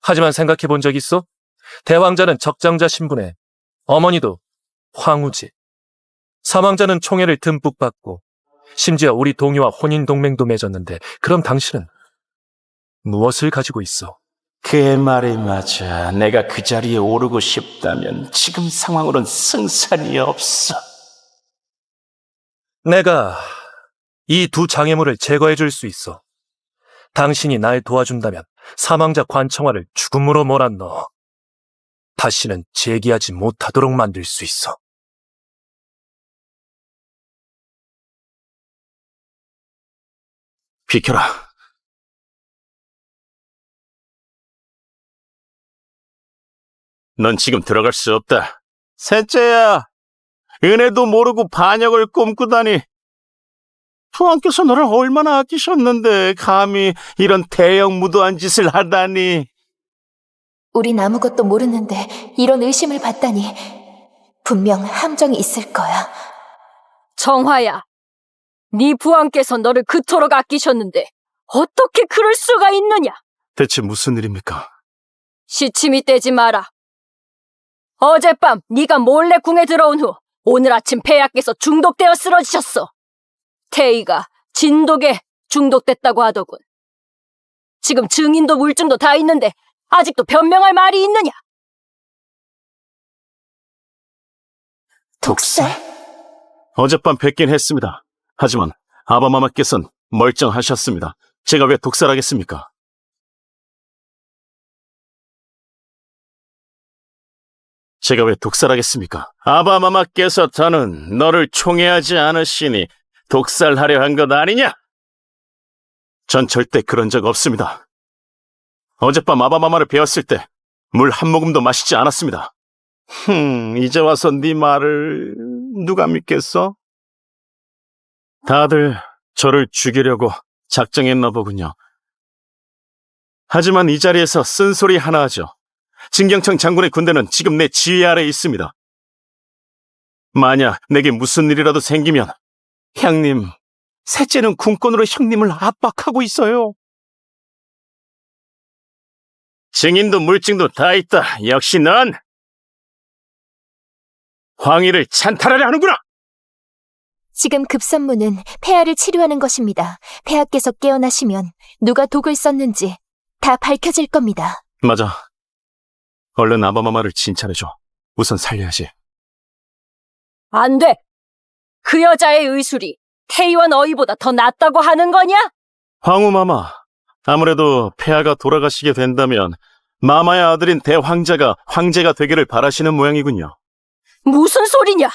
하지만 생각해 본 적 있어? 대왕자는 적장자 신분에 어머니도 황후지. 사망자는 총애를 듬뿍 받고 심지어 우리 동유와 혼인 동맹도 맺었는데 그럼 당신은 무엇을 가지고 있어? 그의 말이 맞아. 내가 그 자리에 오르고 싶다면 지금 상황으론 승산이 없어. 내가 이 두 장애물을 제거해 줄 수 있어. 당신이 날 도와준다면 사망자 관청화를 죽음으로 몰아넣어 다시는 재기하지 못하도록 만들 수 있어. 비켜라. 넌 지금 들어갈 수 없다. 셋째야, 은혜도 모르고 반역을 꿈꾸다니. 부왕께서 너를 얼마나 아끼셨는데 감히 이런 대형 무도한 짓을 하다니. 우린 아무것도 모르는데 이런 의심을 받다니. 분명 함정이 있을 거야. 정화야, 네 부왕께서 너를 그토록 아끼셨는데 어떻게 그럴 수가 있느냐? 대체 무슨 일입니까? 시침이 떼지 마라. 어젯밤 네가 몰래 궁에 들어온 후 오늘 아침 폐하께서 중독되어 쓰러지셨어. 태희가 진독에 중독됐다고 하더군. 지금 증인도 물증도 다 있는데 아직도 변명할 말이 있느냐? 독살? 어젯밤 뵙긴 했습니다. 하지만 아바마마께서는 멀쩡하셨습니다. 제가 왜 독살하겠습니까? 제가 왜 독살하겠습니까? 아바마마께서 더는 너를 총애하지 않으시니 독살하려 한 것 아니냐? 전 절대 그런 적 없습니다. 어젯밤 아바마마를 배웠을 때 물 한 모금도 마시지 않았습니다. 이제 와서 네 말을 누가 믿겠어? 다들 저를 죽이려고 작정했나 보군요. 하지만 이 자리에서 쓴소리 하나 하죠. 진경청 장군의 군대는 지금 내 지휘 아래에 있습니다. 만약 내게 무슨 일이라도 생기면 형님, 셋째는 군권으로 형님을 압박하고 있어요. 증인도 물증도 다 있다. 역시 넌 황희를 찬탈하려 하는구나. 지금 급선무는 폐하를 치료하는 것입니다. 폐하께서 깨어나시면 누가 독을 썼는지 다 밝혀질 겁니다. 맞아. 얼른 아바마마를 진찰해줘. 우선 살려야지. 안 돼! 그 여자의 의술이 태이원 어이보다 더 낫다고 하는 거냐? 황후마마, 아무래도 폐하가 돌아가시게 된다면 마마의 아들인 대황자가 황제가 되기를 바라시는 모양이군요. 무슨 소리냐?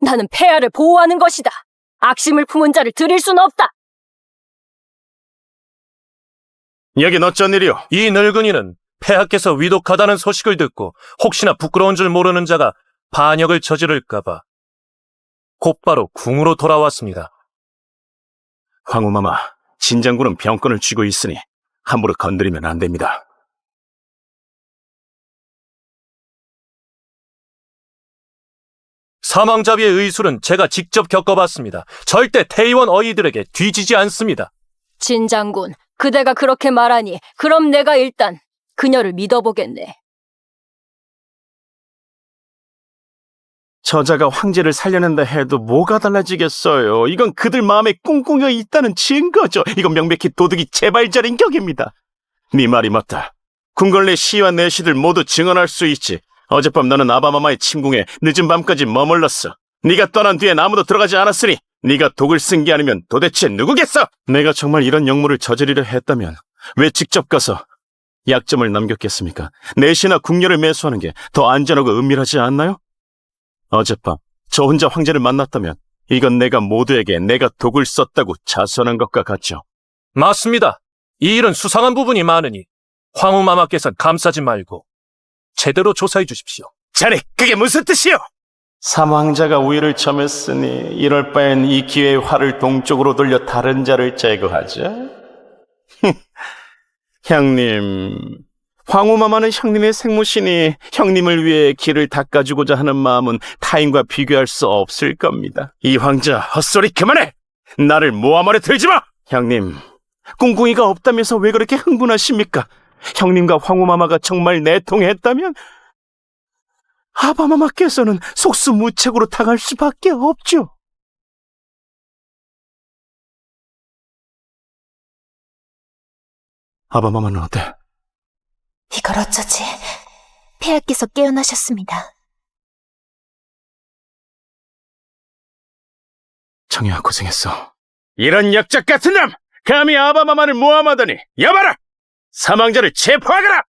나는 폐하를 보호하는 것이다. 악심을 품은 자를 들일 순 없다. 여긴 어쩐 일이오? 이 늙은이는 폐하께서 위독하다는 소식을 듣고 혹시나 부끄러운 줄 모르는 자가 반역을 저지를까봐 곧바로 궁으로 돌아왔습니다. 황후마마, 진장군은 병권을 쥐고 있으니 함부로 건드리면 안 됩니다. 사망자비의 의술은 제가 직접 겪어봤습니다. 절대 태의원 어이들에게 뒤지지 않습니다. 진 장군, 그대가 그렇게 말하니 그럼 내가 일단 그녀를 믿어보겠네. 저자가 황제를 살려낸다 해도 뭐가 달라지겠어요. 이건 그들 마음에 꿍꿍여 있다는 증거죠. 이건 명백히 도둑이 재발절인 격입니다. 네 말이 맞다. 궁궐 내 시와 내시들 모두 증언할 수 있지. 어젯밤 너는 아바마마의 침궁에 늦은 밤까지 머물렀어. 네가 떠난 뒤엔 아무도 들어가지 않았으니 네가 독을 쓴 게 아니면 도대체 누구겠어? 내가 정말 이런 역무를 저지르려 했다면 왜 직접 가서 약점을 남겼겠습니까? 내시나 궁녀를 매수하는 게 더 안전하고 은밀하지 않나요? 어젯밤 저 혼자 황제를 만났다면 이건 내가 모두에게 내가 독을 썼다고 자수하는 것과 같죠. 맞습니다. 이 일은 수상한 부분이 많으니 황후마마께선 감싸지 말고 제대로 조사해 주십시오. 자네, 그게 무슨 뜻이요? 삼황자가 우위를 점했으니 이럴 바엔 이 기회에 활을 동쪽으로 돌려 다른 자를 제거하자. 형님, 황후마마는 형님의 생모시니 형님을 위해 길을 닦아주고자 하는 마음은 타인과 비교할 수 없을 겁니다. 이 황자, 헛소리 그만해! 나를 모함하려 들지 마! 형님, 꿍꿍이가 없다면서 왜 그렇게 흥분하십니까? 형님과 황후마마가 정말 내통했다면 아바마마께서는 속수무책으로 당할 수밖에 없죠. 아바마마는 어때? 이걸 어쩌지? 폐하께서 깨어나셨습니다. 청이야, 고생했어. 이런 역적 같은 놈! 감히 아바마마를 모함하다니! 여봐라! 사망자를 체포하거라!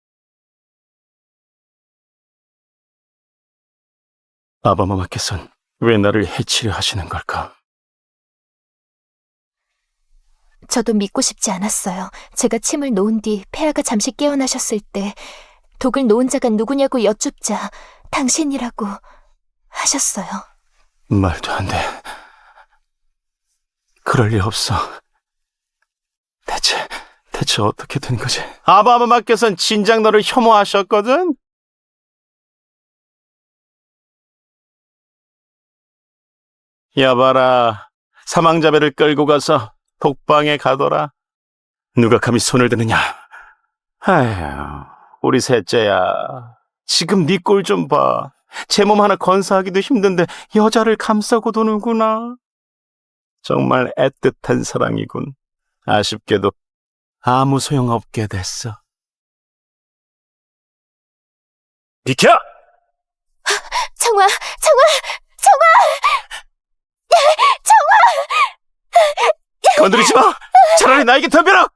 아바마마께서는 왜 나를 해치려 하시는 걸까? 저도 믿고 싶지 않았어요. 제가 침을 놓은 뒤 폐하가 잠시 깨어나셨을 때 독을 놓은 자가 누구냐고 여쭙자 당신이라고 하셨어요. 말도 안 돼. 그럴 리 없어. 대체 어떻게 된 거지? 아바마마께서는 진작 너를 혐오하셨거든? 여봐라, 사망자배를 끌고 가서 독방에 가둬라. 누가 감히 손을 드느냐? 아휴, 우리 셋째야. 지금 네 꼴 좀 봐. 제 몸 하나 건사하기도 힘든데 여자를 감싸고 도는구나. 정말 애틋한 사랑이군. 아쉽게도 아무 소용없게 됐어. 비켜! 청아! 건드리지 마! 차라리 나에게 덤벼라!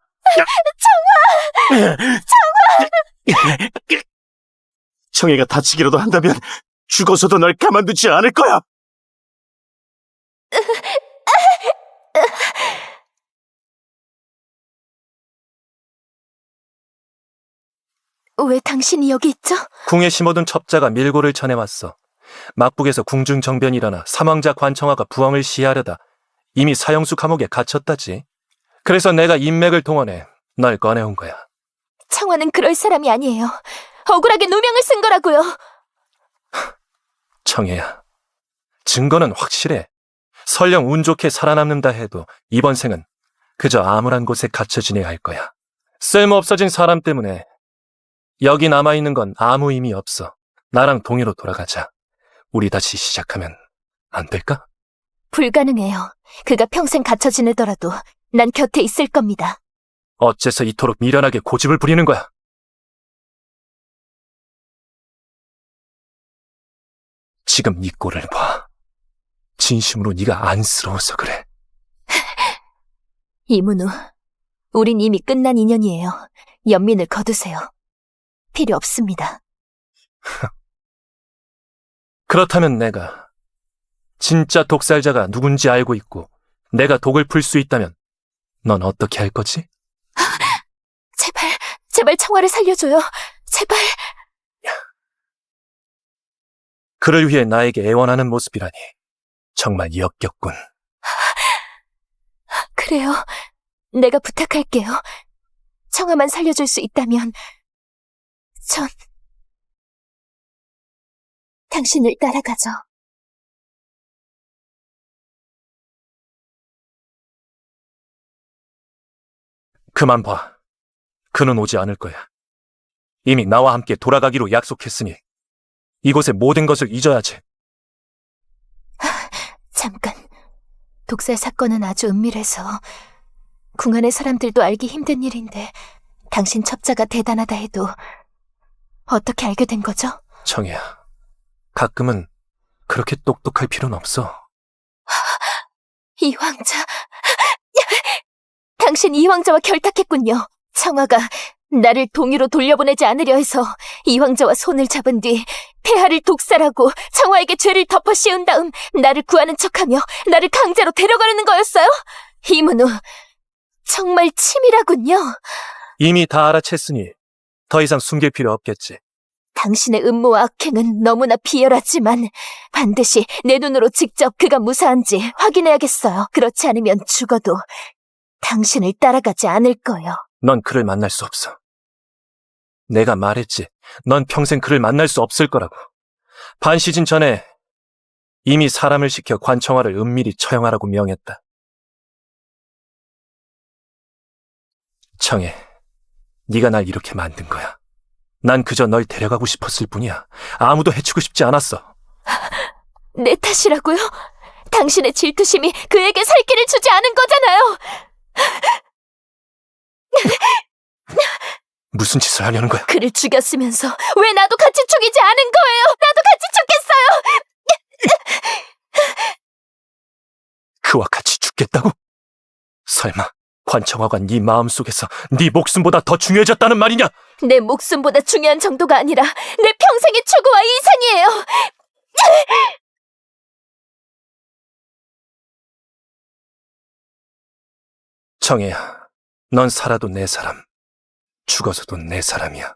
청애가 다치기라도 한다면 죽어서도 널 가만두지 않을 거야! 왜 당신이 여기 있죠? 궁에 심어둔 첩자가 밀고를 전해왔어. 막북에서 궁중정변이 일어나 사망자 관청하가 부왕을 시해하려다 이미 사형수 감옥에 갇혔다지. 그래서 내가 인맥을 동원해 널 꺼내온 거야. 청아는 그럴 사람이 아니에요. 억울하게 누명을 쓴 거라고요. 청해야, 증거는 확실해. 설령 운 좋게 살아남는다 해도 이번 생은 그저 암울한 곳에 갇혀 지내야 할 거야. 쓸모없어진 사람 때문에 여기 남아있는 건 아무 의미 없어. 나랑 동해로 돌아가자. 우리 다시 시작하면 안 될까? 불가능해요. 그가 평생 갇혀 지내더라도 난 곁에 있을 겁니다. 어째서 이토록 미련하게 고집을 부리는 거야? 지금 네 꼴을 봐. 진심으로 네가 안쓰러워서 그래. 이문우, 우린 이미 끝난 인연이에요. 연민을 거두세요. 필요 없습니다. 그렇다면 내가 진짜 독살자가 누군지 알고 있고 내가 독을 풀 수 있다면 넌 어떻게 할 거지? 제발 청아를 살려줘요. 제발. 그를 위해 나에게 애원하는 모습이라니 정말 역겹군. 그래요. 내가 부탁할게요. 청아만 살려줄 수 있다면 전 당신을 따라가죠. 그만 봐. 그는 오지 않을 거야. 이미 나와 함께 돌아가기로 약속했으니 이곳의 모든 것을 잊어야지. 잠깐. 독살 사건은 아주 은밀해서 궁 안의 사람들도 알기 힘든 일인데 당신 첩자가 대단하다 해도 어떻게 알게 된 거죠? 청이야. 가끔은 그렇게 똑똑할 필요는 없어. 이 황자. 당신 이 황자와 결탁했군요. 청아가 나를 동유로 돌려보내지 않으려 해서 이 황자와 손을 잡은 뒤 폐하를 독살하고 청아에게 죄를 덮어 씌운 다음 나를 구하는 척하며 나를 강제로 데려가려는 거였어요? 이문우, 정말 치밀하군요. 이미 다 알아챘으니 더 이상 숨길 필요 없겠지. 당신의 음모와 악행은 너무나 비열하지만 반드시 내 눈으로 직접 그가 무사한지 확인해야겠어요. 그렇지 않으면 죽어도 당신을 따라가지 않을 거요. 넌 그를 만날 수 없어. 내가 말했지. 넌 평생 그를 만날 수 없을 거라고. 반 시즌 전에 이미 사람을 시켜 관청화를 은밀히 처형하라고 명했다. 청해, 네가 날 이렇게 만든 거야. 난 그저 널 데려가고 싶었을 뿐이야. 아무도 해치고 싶지 않았어. 내 탓이라고요? 당신의 질투심이 그에게 살 길을 주지 않은 거잖아요. 무슨 짓을 하려는 거야? 그를 죽였으면서 왜 나도 같이 죽이지 않은 거예요? 나도 같이 죽겠어요. 그와 같이 죽겠다고? 설마 관청화가 네 마음속에서 네 목숨보다 더 중요해졌다는 말이냐? 내 목숨보다 중요한 정도가 아니라 내 평생의 추구와 이상이에요. 청해야, 넌 살아도 내 사람, 죽어서도 내 사람이야.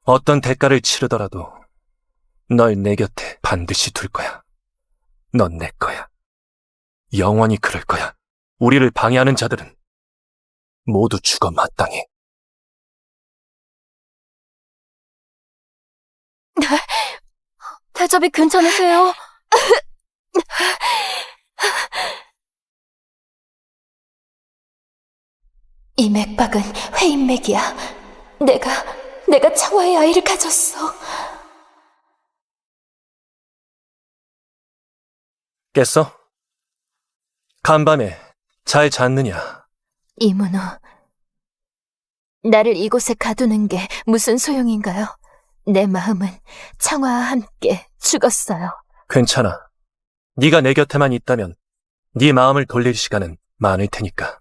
어떤 대가를 치르더라도 널 내 곁에 반드시 둘 거야. 넌 내 거야. 영원히 그럴 거야. 우리를 방해하는 자들은 모두 죽어 마땅해. 대접이 괜찮으세요? 이 맥박은 회인맥이야. 내가 청아의 아이를 가졌어. 깼어? 간밤에 잘 잤느냐? 이문우, 나를 이곳에 가두는 게 무슨 소용인가요? 내 마음은 청아와 함께 죽었어요. 괜찮아. 네가 내 곁에만 있다면 네 마음을 돌릴 시간은 많을 테니까.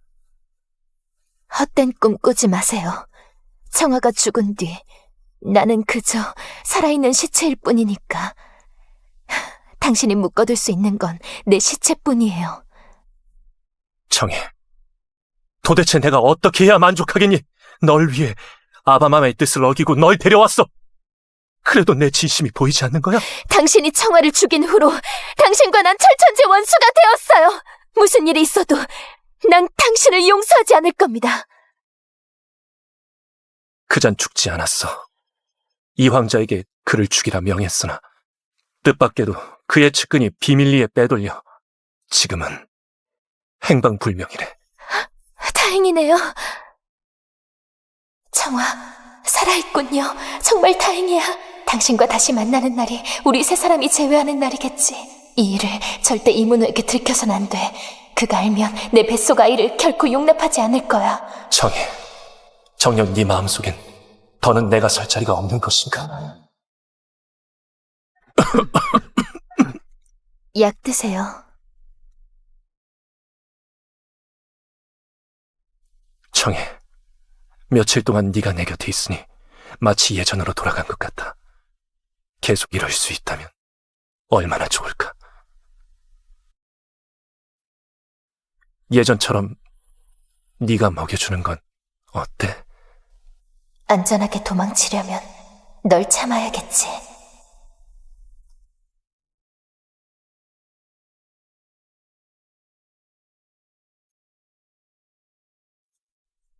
헛된 꿈 꾸지 마세요. 청아가 죽은 뒤 나는 그저 살아있는 시체일 뿐이니까. 당신이 묶어둘 수 있는 건 내 시체뿐이에요. 청해, 도대체 내가 어떻게 해야 만족하겠니? 널 위해 아바마마의 뜻을 어기고 널 데려왔어. 그래도 내 진심이 보이지 않는 거야? 당신이 청아를 죽인 후로 당신과 난 철천지 원수가 되었어요. 무슨 일이 있어도 난 당신을 용서하지 않을 겁니다. 그잔 죽지 않았어. 이 황자에게 그를 죽이라 명했으나 뜻밖에도 그의 측근이 비밀리에 빼돌려 지금은 행방불명이래. 다행이네요. 청아, 살아있군요. 정말 다행이야. 당신과 다시 만나는 날이 우리 세 사람이 재회하는 날이겠지. 이 일을 절대 이문우에게 들켜선 안 돼. 그가 알면 내 뱃속 아이를 결코 용납하지 않을 거야. 정혜, 정녕 네 마음속엔 더는 내가 설 자리가 없는 것인가? 약 드세요. 정혜, 며칠 동안 네가 내 곁에 있으니 마치 예전으로 돌아간 것 같아. 계속 이럴 수 있다면 얼마나 좋을까? 예전처럼 네가 먹여주는 건 어때? 안전하게 도망치려면 널 참아야겠지.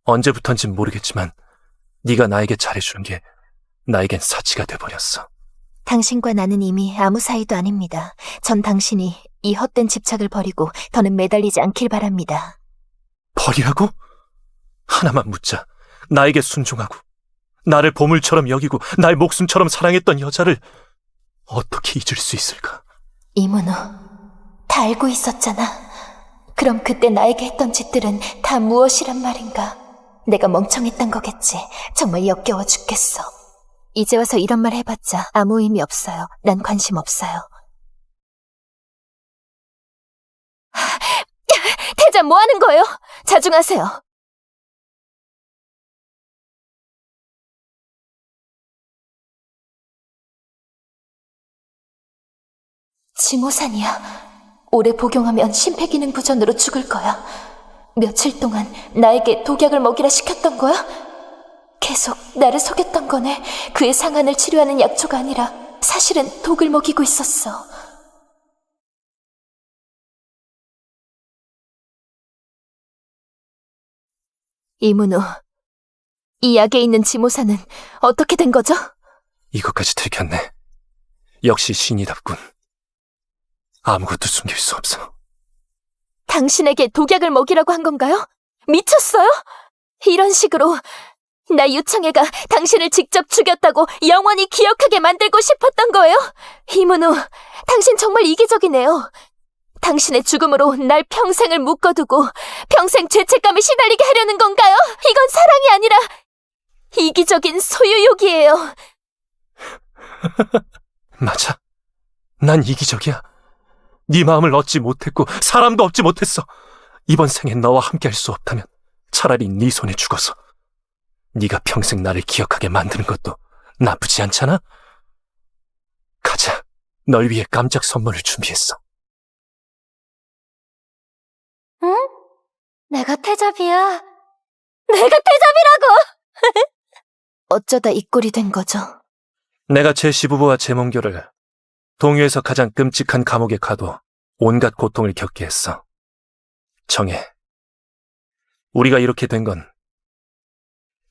언제부턴진 모르겠지만 네가 나에게 잘해주는 게 나에겐 사치가 돼버렸어. 당신과 나는 이미 아무 사이도 아닙니다. 전 당신이 이 헛된 집착을 버리고 더는 매달리지 않길 바랍니다. 버리라고? 하나만 묻자. 나에게 순종하고 나를 보물처럼 여기고 날 목숨처럼 사랑했던 여자를 어떻게 잊을 수 있을까? 이문우, 다 알고 있었잖아. 그럼 그때 나에게 했던 짓들은 다 무엇이란 말인가? 내가 멍청했던 거겠지. 정말 역겨워 죽겠어. 이제 와서 이런 말 해봤자 아무 의미 없어요. 난 관심 없어요. 태자, 뭐 하는 거예요? 자중하세요. 지모산이야. 오래 복용하면 심폐기능 부전으로 죽을 거야. 며칠 동안 나에게 독약을 먹이라 시켰던 거야? 계속 나를 속였던 거네. 그의 상한을 치료하는 약초가 아니라 사실은 독을 먹이고 있었어. 이문우, 이 약에 있는 지모산은 어떻게 된 거죠? 이것까지 들켰네. 역시 신이답군. 아무것도 숨길 수 없어. 당신에게 독약을 먹이라고 한 건가요? 미쳤어요? 이런 식으로 나 유창애가 당신을 직접 죽였다고 영원히 기억하게 만들고 싶었던 거예요? 이문우, 당신 정말 이기적이네요. 당신의 죽음으로 날 평생을 묶어두고 평생 죄책감에 시달리게 하려는 건가요? 이건 사랑이 아니라 이기적인 소유욕이에요. 맞아. 난 이기적이야. 네 마음을 얻지 못했고 사람도 얻지 못했어. 이번 생엔 너와 함께할 수 없다면 차라리 네 손에 죽어서 네가 평생 나를 기억하게 만드는 것도 나쁘지 않잖아? 가자. 널 위해 깜짝 선물을 준비했어. 응? 내가 태잡이야. 내가 태잡이라고! 어쩌다 이 꼴이 된 거죠? 내가 제 시부부와 제 몽교를 동유에서 가장 끔찍한 감옥에 가둬 온갖 고통을 겪게 했어. 정해. 우리가 이렇게 된 건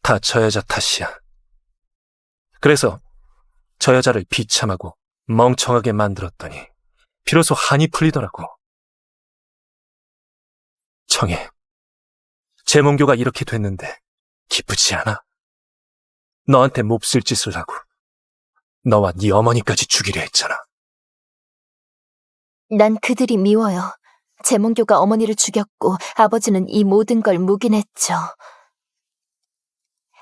다 저 여자 탓이야. 그래서 저 여자를 비참하고 멍청하게 만들었더니 비로소 한이 풀리더라고. 정해. 제 몽교가 이렇게 됐는데 기쁘지 않아? 너한테 몹쓸 짓을 하고 너와 네 어머니까지 죽이려 했잖아. 난 그들이 미워요. 제몽교가 어머니를 죽였고 아버지는 이 모든 걸 묵인했죠.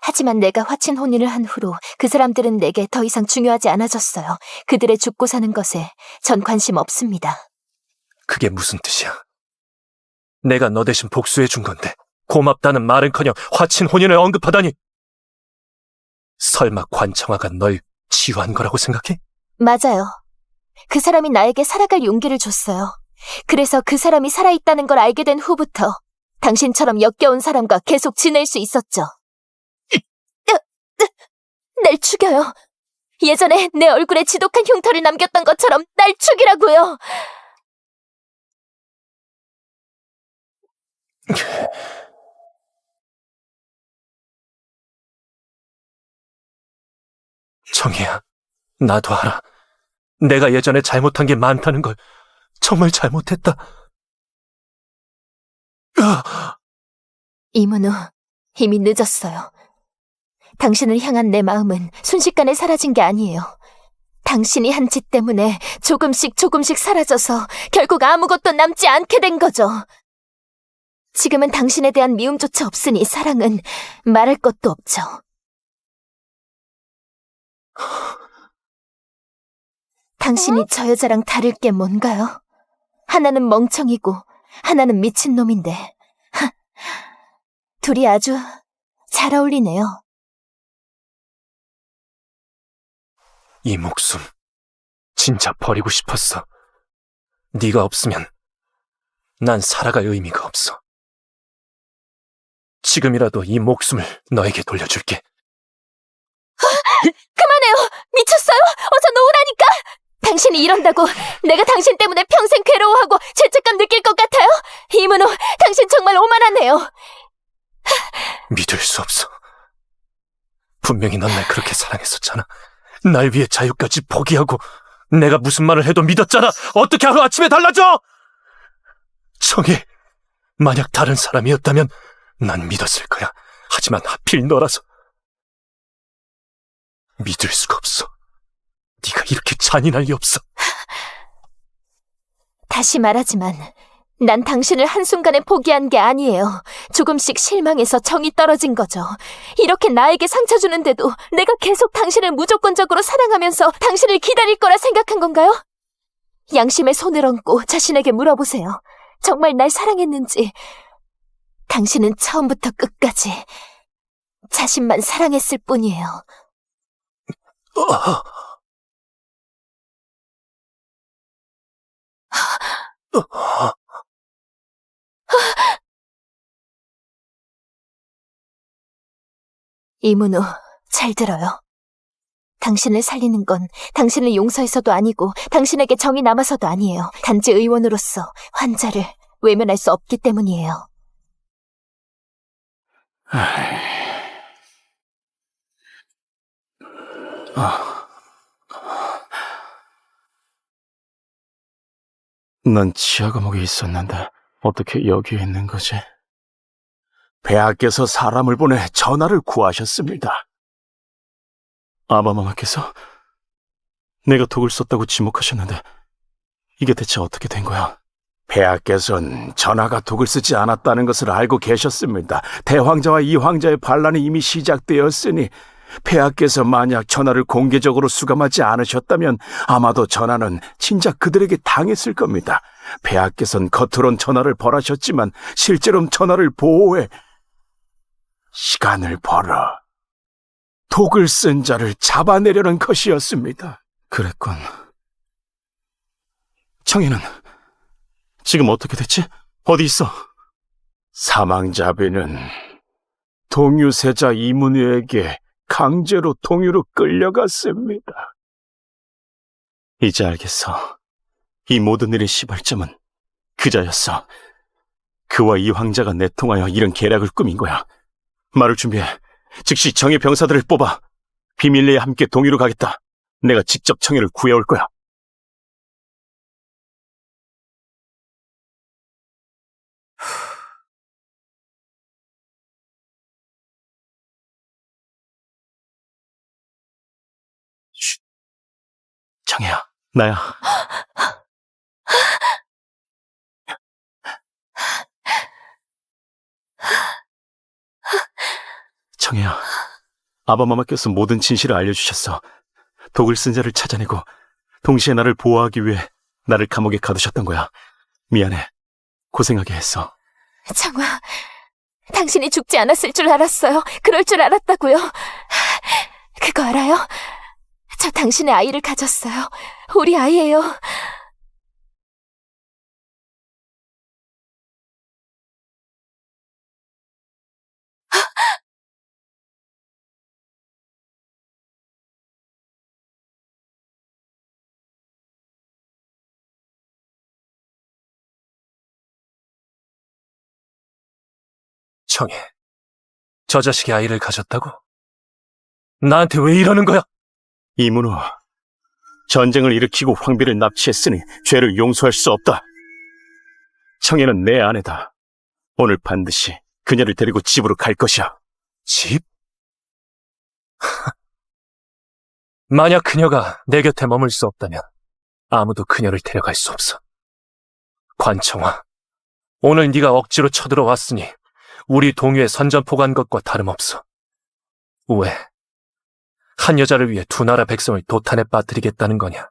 하지만 내가 화친 혼인을 한 후로 그 사람들은 내게 더 이상 중요하지 않아졌어요. 그들의 죽고 사는 것에 전 관심 없습니다. 그게 무슨 뜻이야? 내가 너 대신 복수해 준 건데 고맙다는 말은커녕 화친 혼인을 언급하다니. 설마 관청아가 널 치유한 거라고 생각해? 맞아요. 그 사람이 나에게 살아갈 용기를 줬어요. 그래서 그 사람이 살아있다는 걸 알게 된 후부터 당신처럼 역겨운 사람과 계속 지낼 수 있었죠. 날 죽여요. 예전에 내 얼굴에 지독한 흉터를 남겼던 것처럼 날 죽이라고요. 정희야, 나도 알아. 내가 예전에 잘못한 게 많다는 걸. 정말 잘못했다. 이문우, 이미 늦었어요. 당신을 향한 내 마음은 순식간에 사라진 게 아니에요. 당신이 한 짓 때문에 조금씩 조금씩 사라져서 결국 아무것도 남지 않게 된 거죠. 지금은 당신에 대한 미움조차 없으니 사랑은 말할 것도 없죠. 당신이 저 여자랑 다를 게 뭔가요? 하나는 멍청이고 하나는 미친놈인데 둘이 아주 잘 어울리네요. 이 목숨 진짜 버리고 싶었어. 네가 없으면 난 살아갈 의미가 없어. 지금이라도 이 목숨을 너에게 돌려줄게. 그만해요! 미쳤어요? 어서 놓으라니까! 당신이 이런다고 내가 당신 때문에 평생 괴로워하고 죄책감 느낄 것 같아요? 이문호, 당신 정말 오만하네요. 믿을 수 없어. 분명히 넌 날 그렇게 사랑했었잖아. 날 위해 자유까지 포기하고 내가 무슨 말을 해도 믿었잖아. 어떻게 하루아침에 달라져? 정혜, 만약 다른 사람이었다면 난 믿었을 거야. 하지만 하필 너라서 믿을 수가 없어. 네가 이렇게 잔인할 리 없어. 다시 말하지만 난 당신을 한순간에 포기한 게 아니에요. 조금씩 실망해서 정이 떨어진 거죠. 이렇게 나에게 상처 주는데도 내가 계속 당신을 무조건적으로 사랑하면서 당신을 기다릴 거라 생각한 건가요? 양심의 손을 얹고 자신에게 물어보세요. 정말 날 사랑했는지. 당신은 처음부터 끝까지 자신만 사랑했을 뿐이에요. 이문우, 잘 들어요. 당신을 살리는 건 당신을 용서해서도 아니고 당신에게 정이 남아서도 아니에요. 단지 의원으로서 환자를 외면할 수 없기 때문이에요. 난 치아 감옥에 있었는데 어떻게 여기에 있는 거지? 폐하께서 사람을 보내 전하를 구하셨습니다. 아바마마께서 내가 독을 썼다고 지목하셨는데 이게 대체 어떻게 된 거야? 폐하께서는 전하가 독을 쓰지 않았다는 것을 알고 계셨습니다. 대황자와 이황자의 반란이 이미 시작되었으니 폐하께서 만약 전하를 공개적으로 수감하지 않으셨다면 아마도 전하는 진작 그들에게 당했을 겁니다. 폐하께서는 겉으론 전하를 벌하셨지만 실제로는 전하를 보호해 시간을 벌어 독을 쓴 자를 잡아내려는 것이었습니다. 그랬군. 청이는 지금 어떻게 됐지? 어디 있어? 사망자비는 동유세자 이문우에게 강제로 동유로 끌려갔습니다. 이제 알겠어. 이 모든 일의 시발점은 그자였어. 그와 이 황자가 내통하여 이런 계략을 꾸민 거야. 말을 준비해. 즉시 정예 병사들을 뽑아. 비밀리에 함께 동유로 가겠다. 내가 직접 청예를 구해올 거야. 쉿. 청예야, 나야. 청혜야, 아바마마께서 모든 진실을 알려주셨어. 독을 쓴 자를 찾아내고 동시에 나를 보호하기 위해 나를 감옥에 가두셨던 거야. 미안해. 고생하게 했어. 청아, 당신이 죽지 않았을 줄 알았어요. 그럴 줄 알았다고요. 그거 알아요? 저 당신의 아이를 가졌어요. 우리 아이예요. 청해, 저 자식이 아이를 가졌다고? 나한테 왜 이러는 거야? 이문호, 전쟁을 일으키고 황비를 납치했으니 죄를 용서할 수 없다. 청혜는 내 아내다. 오늘 반드시 그녀를 데리고 집으로 갈 것이야. 집? 만약 그녀가 내 곁에 머물 수 없다면 아무도 그녀를 데려갈 수 없어. 관청아, 오늘 네가 억지로 쳐들어왔으니 우리 동유에 선전포고한 것과 다름없어. 왜? 한 여자를 위해 두 나라 백성을 도탄에 빠뜨리겠다는 거냐?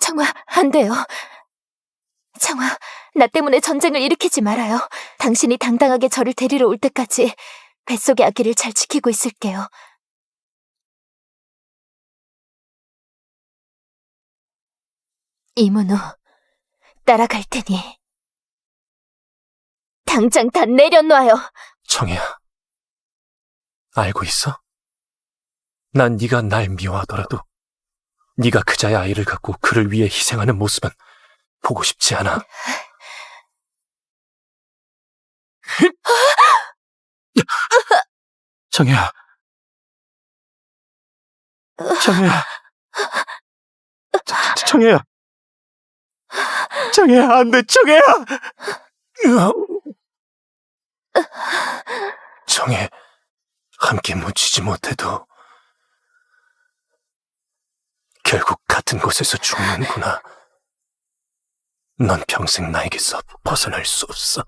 청아, 안 돼요. 청아, 나 때문에 전쟁을 일으키지 말아요. 당신이 당당하게 저를 데리러 올 때까지 뱃속의 아기를 잘 지키고 있을게요. 이문우, 따라갈 테니 당장 다 내려놔요. 청이야, 알고 있어? 난 네가 날 미워하더라도 네가 그자의 아이를 갖고 그를 위해 희생하는 모습은 보고 싶지 않아. 청해야. 청해야. 청해야. 청해야, 안 돼, 청해야! 청해, 함께 묻히지 못해도 결국 같은 곳에서 죽는구나. 넌 평생 나에게서 벗어날 수 없어.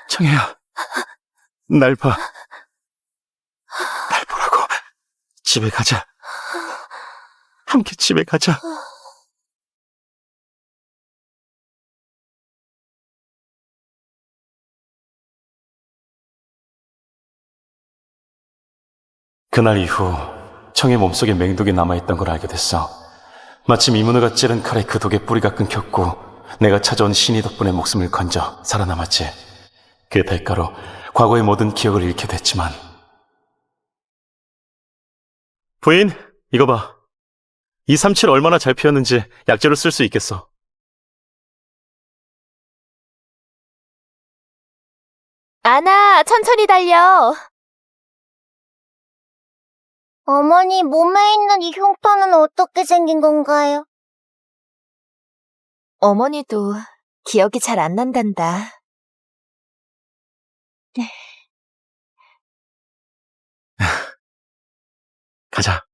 청해야, 날 봐. 날 보라고. 집에 가자. 함께 집에 가자. 그날 이후 청의 몸속에 맹독이 남아있던 걸 알게 됐어. 마침 이문우가 찌른 칼에 그 독의 뿌리가 끊겼고 내가 찾아온 신이 덕분에 목숨을 건져 살아남았지. 그 대가로 과거의 모든 기억을 잃게 됐지만. 부인, 이거 봐. 이 삼칠 얼마나 잘 피었는지 약재로 쓸 수 있겠어. 아나, 천천히 달려. 어머니, 몸에 있는 이 흉터는 어떻게 생긴 건가요? 어머니도 기억이 잘 안 난단다. 가자.